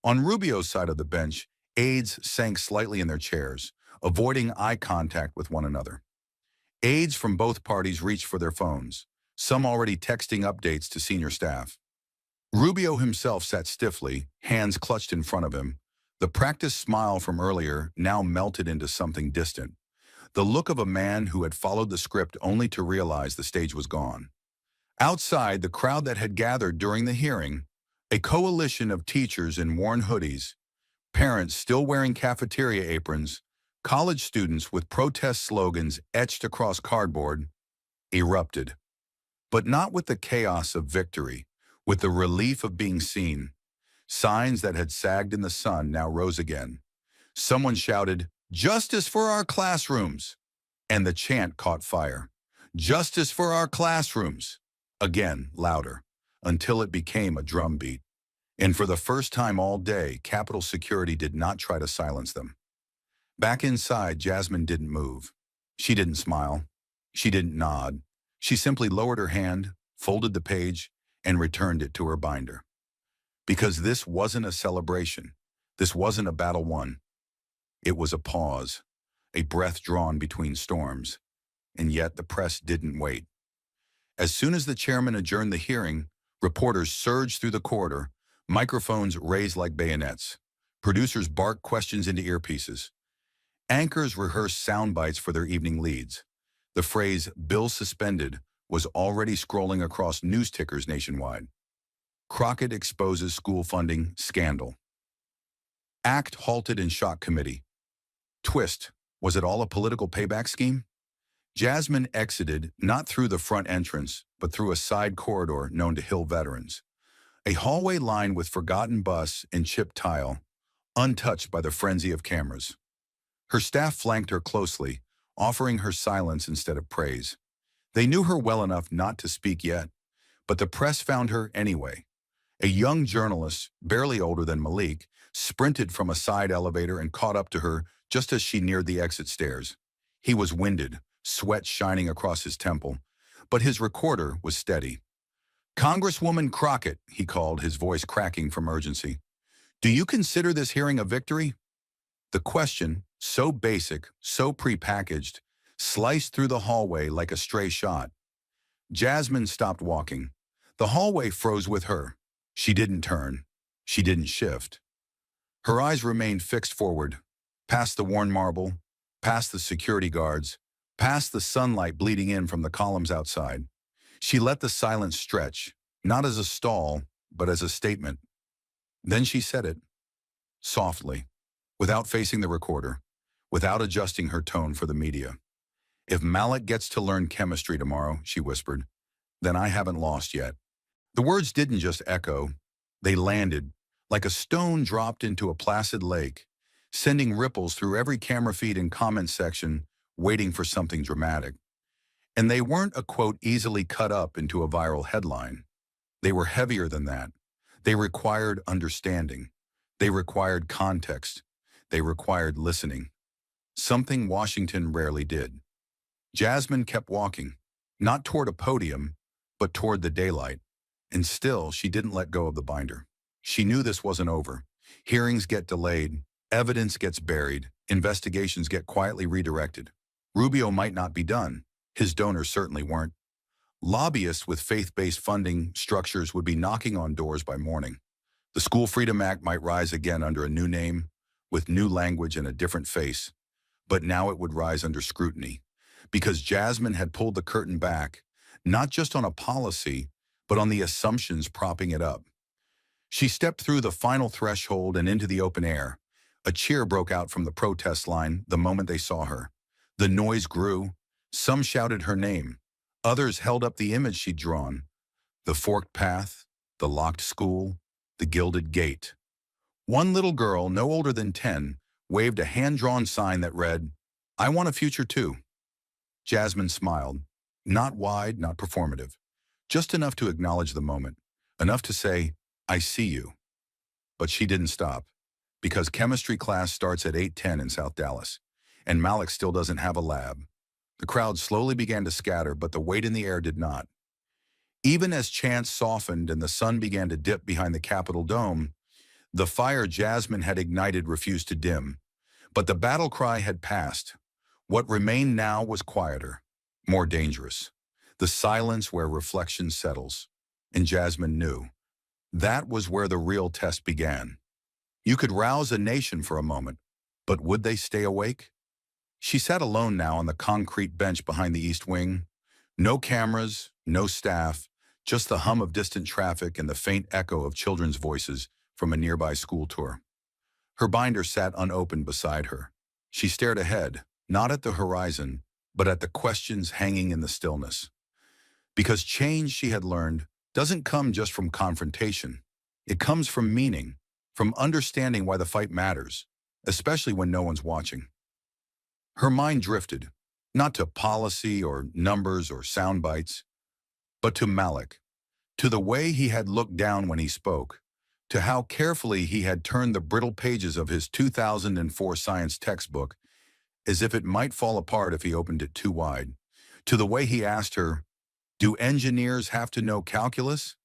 On Rubio's side of the bench, aides sank slightly in their chairs, avoiding eye contact with one another. Aides from both parties reached for their phones, some already texting updates to senior staff. Rubio himself sat stiffly, hands clutched in front of him. The practiced smile from earlier now melted into something distant, the look of a man who had followed the script only to realize the stage was gone. Outside, the crowd that had gathered during the hearing, a coalition of teachers in worn hoodies, parents still wearing cafeteria aprons, college students with protest slogans etched across cardboard, erupted. But not with the chaos of victory, with the relief of being seen. Signs that had sagged in the sun now rose again. Someone shouted, "Justice for our classrooms!" And the chant caught fire. "Justice for our classrooms!" Again, louder, until it became a drumbeat. And for the first time all day, Capitol Security did not try to silence them. Back inside, Jasmine didn't move. She didn't smile. She didn't nod. She simply lowered her hand, folded the page, and returned it to her binder. Because this wasn't a celebration. This wasn't a battle won. It was a pause, a breath drawn between storms. And yet the press didn't wait. As soon as the chairman adjourned the hearing, reporters surged through the corridor, microphones raised like bayonets. Producers barked questions into earpieces. Anchors rehearsed sound bites for their evening leads. The phrase, "bill suspended," was already scrolling across news tickers nationwide. Crockett exposes school funding scandal. Act halted in shock committee. Twist, was it all a political payback scheme? Jasmine exited not through the front entrance, but through a side corridor known to Hill veterans. A hallway lined with forgotten bus and chipped tile, untouched by the frenzy of cameras. Her staff flanked her closely, offering her silence instead of praise. They knew her well enough not to speak yet, but the press found her anyway. A young journalist, barely older than Malik, sprinted from a side elevator and caught up to her just as she neared the exit stairs. He was winded, sweat shining across his temple, but his recorder was steady. "Congresswoman Crockett," he called, his voice cracking from urgency. "Do you consider this hearing a victory?" The question, so basic, so prepackaged, sliced through the hallway like a stray shot. Jasmine stopped walking. The hallway froze with her. She didn't turn. She didn't shift. Her eyes remained fixed forward, past the worn marble, past the security guards, past the sunlight bleeding in from the columns outside. She let the silence stretch, not as a stall, but as a statement. Then she said it, softly, without facing the recorder, without adjusting her tone for the media. "If Malik gets to learn chemistry tomorrow," she whispered, "then I haven't lost yet." The words didn't just echo, they landed, like a stone dropped into a placid lake, sending ripples through every camera feed and comment section, waiting for something dramatic. And they weren't a quote easily cut up into a viral headline. They were heavier than that. They required understanding. They required context. They required listening. Something Washington rarely did. Jasmine kept walking, not toward a podium, but toward the daylight. And still, she didn't let go of the binder. She knew this wasn't over. Hearings get delayed, evidence gets buried, investigations get quietly redirected. Rubio might not be done. His donors certainly weren't. Lobbyists with faith-based funding structures would be knocking on doors by morning. The School Freedom Act might rise again under a new name, with new language and a different face. But now it would rise under scrutiny, because Jasmine had pulled the curtain back, not just on a policy, but on the assumptions propping it up. She stepped through the final threshold and into the open air. A cheer broke out from the protest line the moment they saw her. The noise grew. Some shouted her name. Others held up the image she'd drawn. The forked path, the locked school, the gilded gate. One little girl, no older than 10, waved a hand-drawn sign that read, "I want a future too." Jasmine smiled. Not wide, not performative. Just enough to acknowledge the moment. Enough to say, "I see you." But she didn't stop, because chemistry class starts at 8:10 in South Dallas, and Malik still doesn't have a lab. The crowd slowly began to scatter, but the weight in the air did not. Even as chants softened and the sun began to dip behind the Capitol dome, the fire Jasmine had ignited refused to dim. But the battle cry had passed. What remained now was quieter, more dangerous. The silence where reflection settles. And Jasmine knew. That was where the real test began. You could rouse a nation for a moment, but would they stay awake? She sat alone now on the concrete bench behind the East Wing. No cameras, no staff, just the hum of distant traffic and the faint echo of children's voices from a nearby school tour. Her binder sat unopened beside her. She stared ahead, not at the horizon, but at the questions hanging in the stillness. Because change, she had learned, doesn't come just from confrontation. It comes from meaning, from understanding why the fight matters. especially when no one's watching. Her mind drifted, not to policy or numbers or sound bites, but to Malik, to the way he had looked down when he spoke, to how carefully he had turned the brittle pages of his 2004 science textbook as if it might fall apart if he opened it too wide, to the way he asked her, "Do engineers have to know calculus?"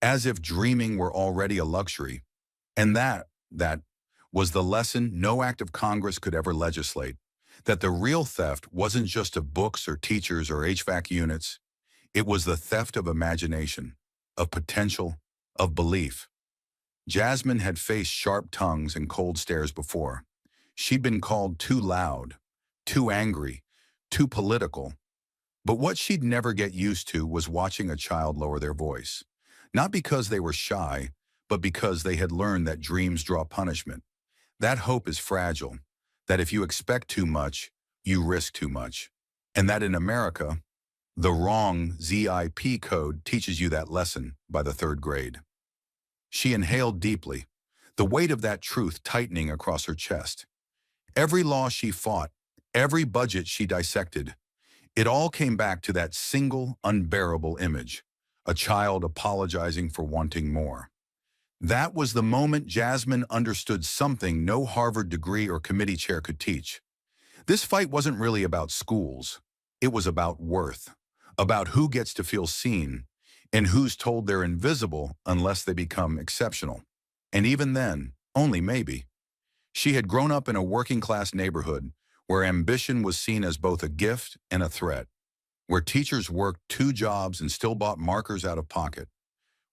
As if dreaming were already a luxury. And that was the lesson no act of Congress could ever legislate, that the real theft wasn't just of books or teachers or HVAC units. It was the theft of imagination, of potential, of belief. Jasmine had faced sharp tongues and cold stares before. She'd been called too loud, too angry, too political. But what she'd never get used to was watching a child lower their voice. Not because they were shy, but because they had learned that dreams draw punishment. That hope is fragile, that if you expect too much, you risk too much. And that in America, the wrong ZIP code teaches you that lesson by the third grade. She inhaled deeply, the weight of that truth tightening across her chest. Every law she fought, every budget she dissected, it all came back to that single, unbearable image, a child apologizing for wanting more. That was the moment Jasmine understood something no Harvard degree or committee chair could teach. This fight wasn't really about schools. It was about worth, about who gets to feel seen, and who's told they're invisible unless they become exceptional. And even then, only maybe. She had grown up in a working-class neighborhood where ambition was seen as both a gift and a threat, where teachers worked 2 jobs and still bought markers out of pocket,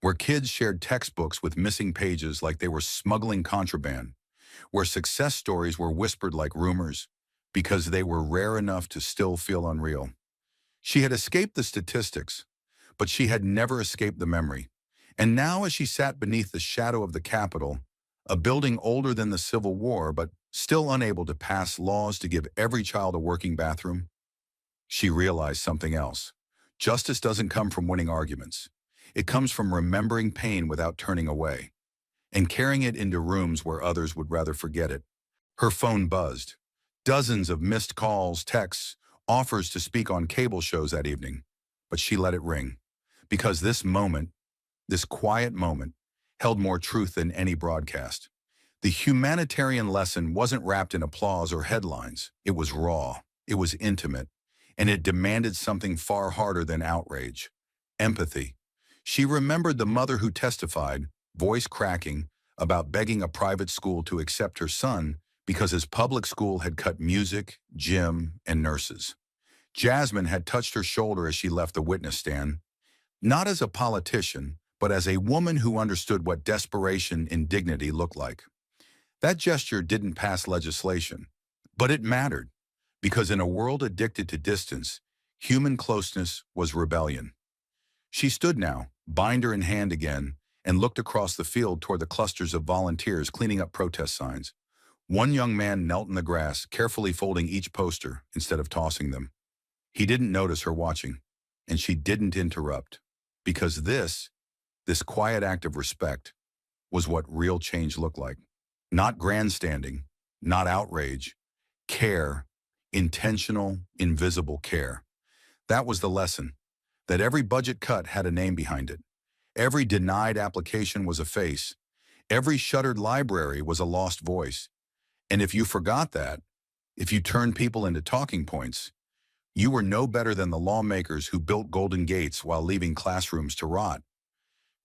where kids shared textbooks with missing pages like they were smuggling contraband, where success stories were whispered like rumors because they were rare enough to still feel unreal. She had escaped the statistics, but she had never escaped the memory. And now as she sat beneath the shadow of the Capitol, a building older than the Civil War but still unable to pass laws to give every child a working bathroom, she realized something else. Justice doesn't come from winning arguments. It comes from remembering pain without turning away, and carrying it into rooms where others would rather forget it. Her phone buzzed. Dozens of missed calls, texts, offers to speak on cable shows that evening. But she let it ring. Because this moment, this quiet moment, held more truth than any broadcast. The humanitarian lesson wasn't wrapped in applause or headlines. It was raw. It was intimate. And it demanded something far harder than outrage. Empathy. She remembered the mother who testified, voice cracking, about begging a private school to accept her son because his public school had cut music, gym, and nurses. Jasmine had touched her shoulder as she left the witness stand, not as a politician, but as a woman who understood what desperation and dignity looked like. That gesture didn't pass legislation, but it mattered, because in a world addicted to distance, human closeness was rebellion. She stood now, binder in hand again, and looked across the field toward the clusters of volunteers cleaning up protest signs. One young man knelt in the grass, carefully folding each poster instead of tossing them. He didn't notice her watching, and she didn't interrupt, because this quiet act of respect, was what real change looked like. Not grandstanding, not outrage, care, intentional, invisible care. That was the lesson, that every budget cut had a name behind it. Every denied application was a face. Every shuttered library was a lost voice. And if you forgot that, if you turned people into talking points, you were no better than the lawmakers who built golden gates while leaving classrooms to rot.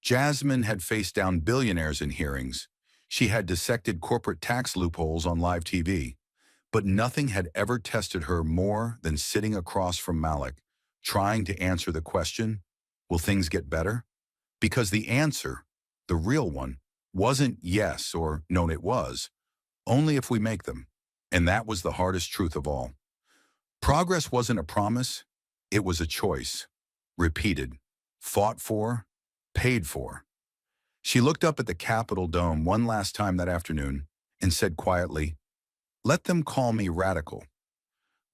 Jasmine had faced down billionaires in hearings. She had dissected corporate tax loopholes on live TV. But nothing had ever tested her more than sitting across from Malik, trying to answer the question, will things get better? Because the answer, the real one, wasn't yes or no, it was, only if we make them. And that was the hardest truth of all. Progress wasn't a promise, it was a choice. Repeated, fought for, paid for. She looked up at the Capitol dome one last time that afternoon and said quietly, "Let them call me radical.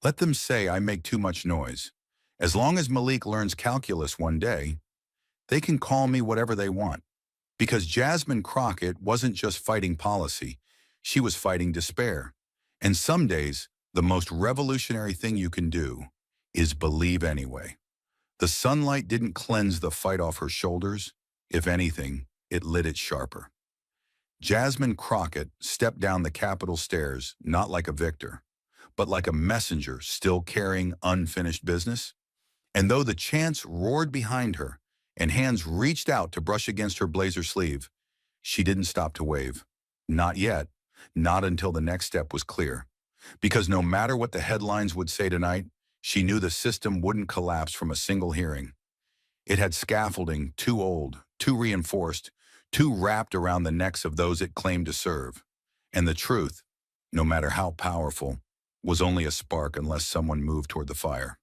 Let them say I make too much noise. As long as Malik learns calculus one day, they can call me whatever they want." Because Jasmine Crockett wasn't just fighting policy. She was fighting despair. And some days, the most revolutionary thing you can do is believe anyway. The sunlight didn't cleanse the fight off her shoulders. If anything, it lit it sharper. Jasmine Crockett stepped down the Capitol stairs not like a victor, but like a messenger still carrying unfinished business. And though the chants roared behind her and hands reached out to brush against her blazer sleeve, she didn't stop to wave. Not yet, not until the next step was clear. Because no matter what the headlines would say tonight, she knew the system wouldn't collapse from a single hearing. It had scaffolding too old, too reinforced, too wrapped around the necks of those it claimed to serve. And the truth, no matter how powerful, was only a spark unless someone moved toward the fire.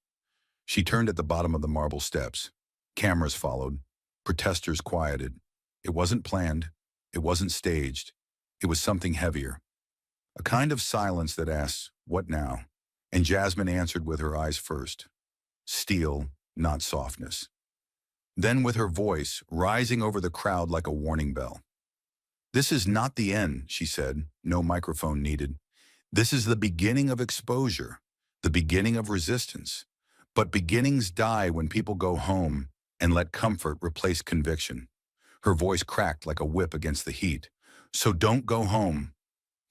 She turned at the bottom of the marble steps. Cameras followed. Protesters quieted. It wasn't planned. It wasn't staged. It was something heavier. A kind of silence that asks, "What now?" And Jasmine answered with her eyes first. Steel, not softness. Then with her voice rising over the crowd like a warning bell. "This is not the end," she said, no microphone needed. "This is the beginning of exposure, the beginning of resistance. But beginnings die when people go home and let comfort replace conviction." Her voice cracked like a whip against the heat. "So don't go home."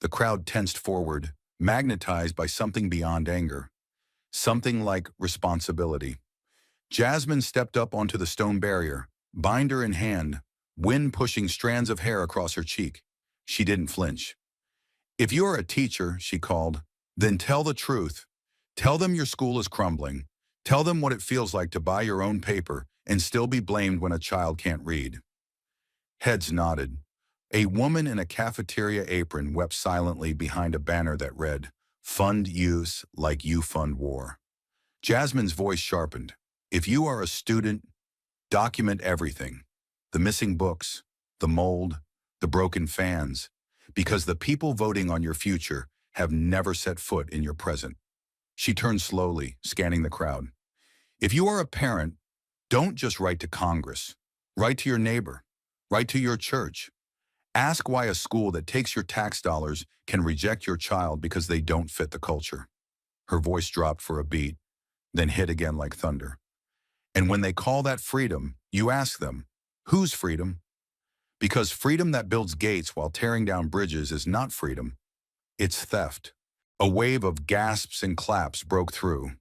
The crowd tensed forward, magnetized by something beyond anger. Something like responsibility. Jasmine stepped up onto the stone barrier, binder in hand, wind pushing strands of hair across her cheek. She didn't flinch. "If you're a teacher," she called, "then tell the truth. Tell them your school is crumbling. Tell them what it feels like to buy your own paper and still be blamed when a child can't read." Heads nodded. A woman in a cafeteria apron wept silently behind a banner that read, "Fund youth like you fund war." Jasmine's voice sharpened. "If you are a student, document everything. The missing books, the mold, the broken fans, because the people voting on your future have never set foot in your present." She turned slowly, scanning the crowd. "If you are a parent, don't just write to Congress. Write to your neighbor. Write to your church. Ask why a school that takes your tax dollars can reject your child because they don't fit the culture." Her voice dropped for a beat, then hit again like thunder. "And when they call that freedom, you ask them, whose freedom? Because freedom that builds gates while tearing down bridges is not freedom. It's theft." A wave of gasps and claps broke through.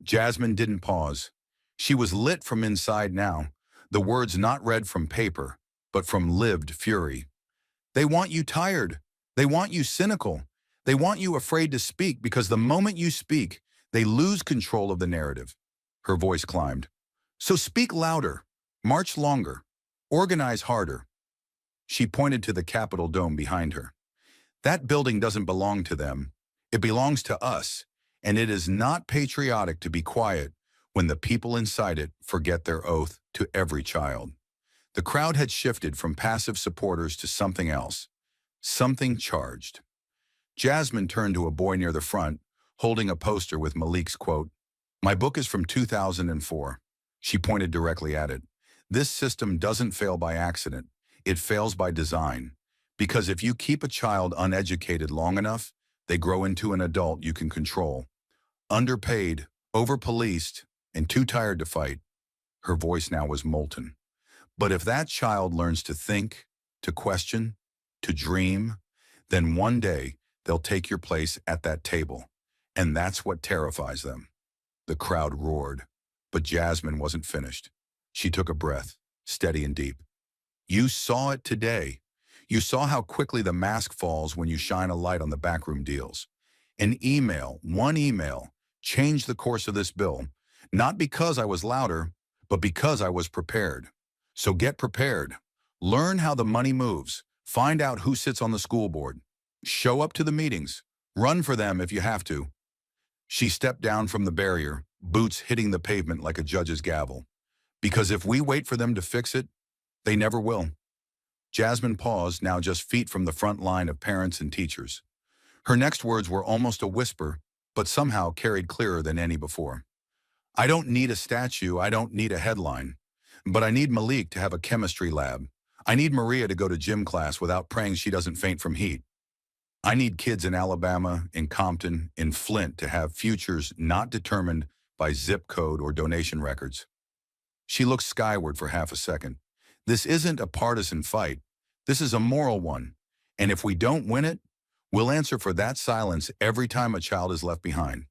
Jasmine didn't pause. She was lit from inside now, the words not read from paper, but from lived fury. "They want you tired. They want you cynical. They want you afraid to speak because the moment you speak, they lose control of the narrative." Her voice climbed. "So speak louder, march longer, organize harder." She pointed to the Capitol dome behind her. "That building doesn't belong to them. It belongs to us, and it is not patriotic to be quiet when the people inside it forget their oath to every child." The crowd had shifted from passive supporters to something else, something charged. Jasmine turned to a boy near the front, holding a poster with Malik's quote, "My book is from 2004. She pointed directly at it. "This system doesn't fail by accident. It fails by design. Because if you keep a child uneducated long enough, they grow into an adult you can control. Underpaid, over-policed, and too tired to fight." Her voice now was molten. "But if that child learns to think, to question, to dream, then one day they'll take your place at that table. And that's what terrifies them." The crowd roared, but Jasmine wasn't finished. She took a breath, steady and deep. "You saw it today. You saw how quickly the mask falls when you shine a light on the backroom deals. An email, one email, changed the course of this bill, not because I was louder, but because I was prepared. So get prepared. Learn how the money moves. Find out who sits on the school board. Show up to the meetings. Run for them if you have to." She stepped down from the barrier, boots hitting the pavement like a judge's gavel. "Because if we wait for them to fix it, they never will." Jasmine paused, now just feet from the front line of parents and teachers. Her next words were almost a whisper, but somehow carried clearer than any before. "I don't need a statue, I don't need a headline. But I need Malik to have a chemistry lab. I need Maria to go to gym class without praying she doesn't faint from heat. I need kids in Alabama, in Compton, in Flint to have futures not determined by zip code or donation records. She looked skyward for half a second. This isn't a partisan fight. This is a moral one. And if we don't win it, we'll answer for that silence every time a child is left behind.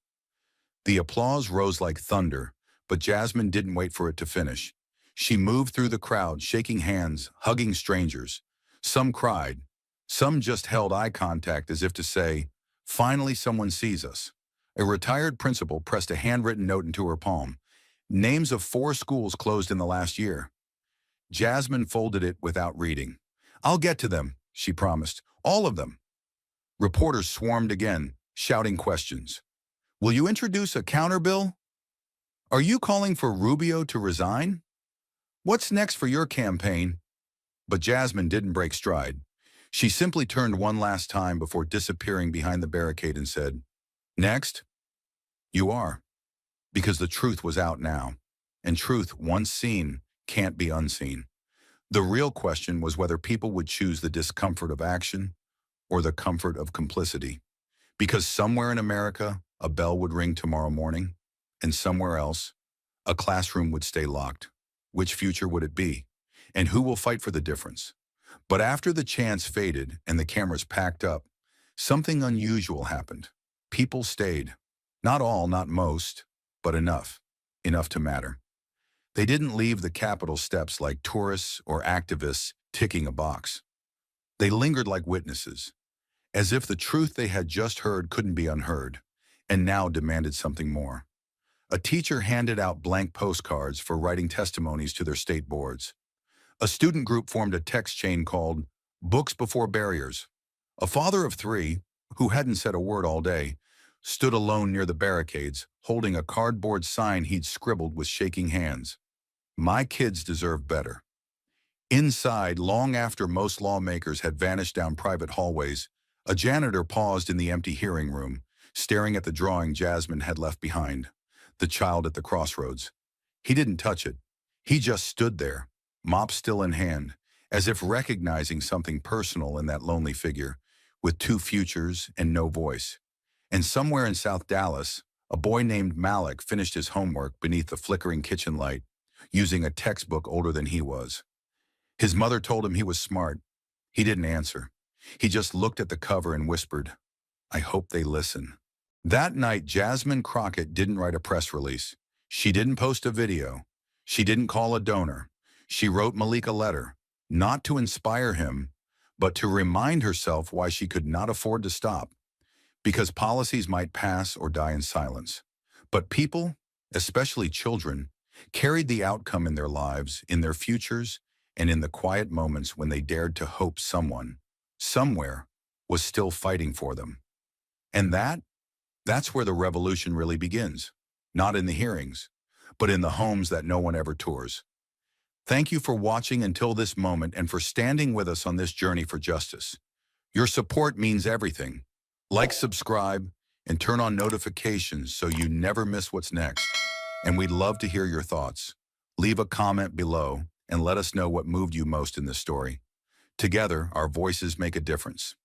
The applause rose like thunder, but Jasmine didn't wait for it to finish. She moved through the crowd, shaking hands, hugging strangers. Some cried. Some just held eye contact as if to say, "Finally someone sees us." A retired principal pressed a handwritten note into her palm. Names of 4 schools closed in the last year. Jasmine folded it without reading. "I'll get to them," she promised. "All of them." Reporters swarmed again, shouting questions. "Will you introduce a counterbill? Are you calling for Rubio to resign? What's next for your campaign?" But Jasmine didn't break stride. She simply turned one last time before disappearing behind the barricade and said, "Next, you are." Because the truth was out now, and truth, once seen, can't be unseen. The real question was whether people would choose the discomfort of action or the comfort of complicity. Because somewhere in America, a bell would ring tomorrow morning, and somewhere else, a classroom would stay locked. Which future would it be? And who will fight for the difference? But after the chants faded and the cameras packed up, something unusual happened. People stayed. Not all, not most, but enough. Enough to matter. They didn't leave the Capitol steps like tourists or activists ticking a box. They lingered like witnesses, as if the truth they had just heard couldn't be unheard, and now demanded something more. A teacher handed out blank postcards for writing testimonies to their state boards. A student group formed a text chain called Books Before Barriers. A father of 3, who hadn't said a word all day, stood alone near the barricades, holding a cardboard sign he'd scribbled with shaking hands. "My kids deserve better." Inside, long after most lawmakers had vanished down private hallways, a janitor paused in the empty hearing room, staring at the drawing Jasmine had left behind, the child at the crossroads. He didn't touch it. He just stood there, mop still in hand, as if recognizing something personal in that lonely figure, with 2 futures and no voice. And somewhere in South Dallas, a boy named Malik finished his homework beneath the flickering kitchen light, using a textbook older than he was. His mother told him he was smart. He didn't answer. He just looked at the cover and whispered, "I hope they listen." That night, Jasmine Crockett didn't write a press release. She didn't post a video. She didn't call a donor. She wrote Malik a letter, not to inspire him, but to remind herself why she could not afford to stop. Because policies might pass or die in silence. But people, especially children, carried the outcome in their lives, in their futures, and in the quiet moments when they dared to hope someone, somewhere, was still fighting for them. And that's where the revolution really begins. Not in the hearings, but in the homes that no one ever tours. Thank you for watching until this moment and for standing with us on this journey for justice. Your support means everything. Like, subscribe, and turn on notifications so you never miss what's next. And we'd love to hear your thoughts. Leave a comment below and let us know what moved you most in this story. Together, our voices make a difference.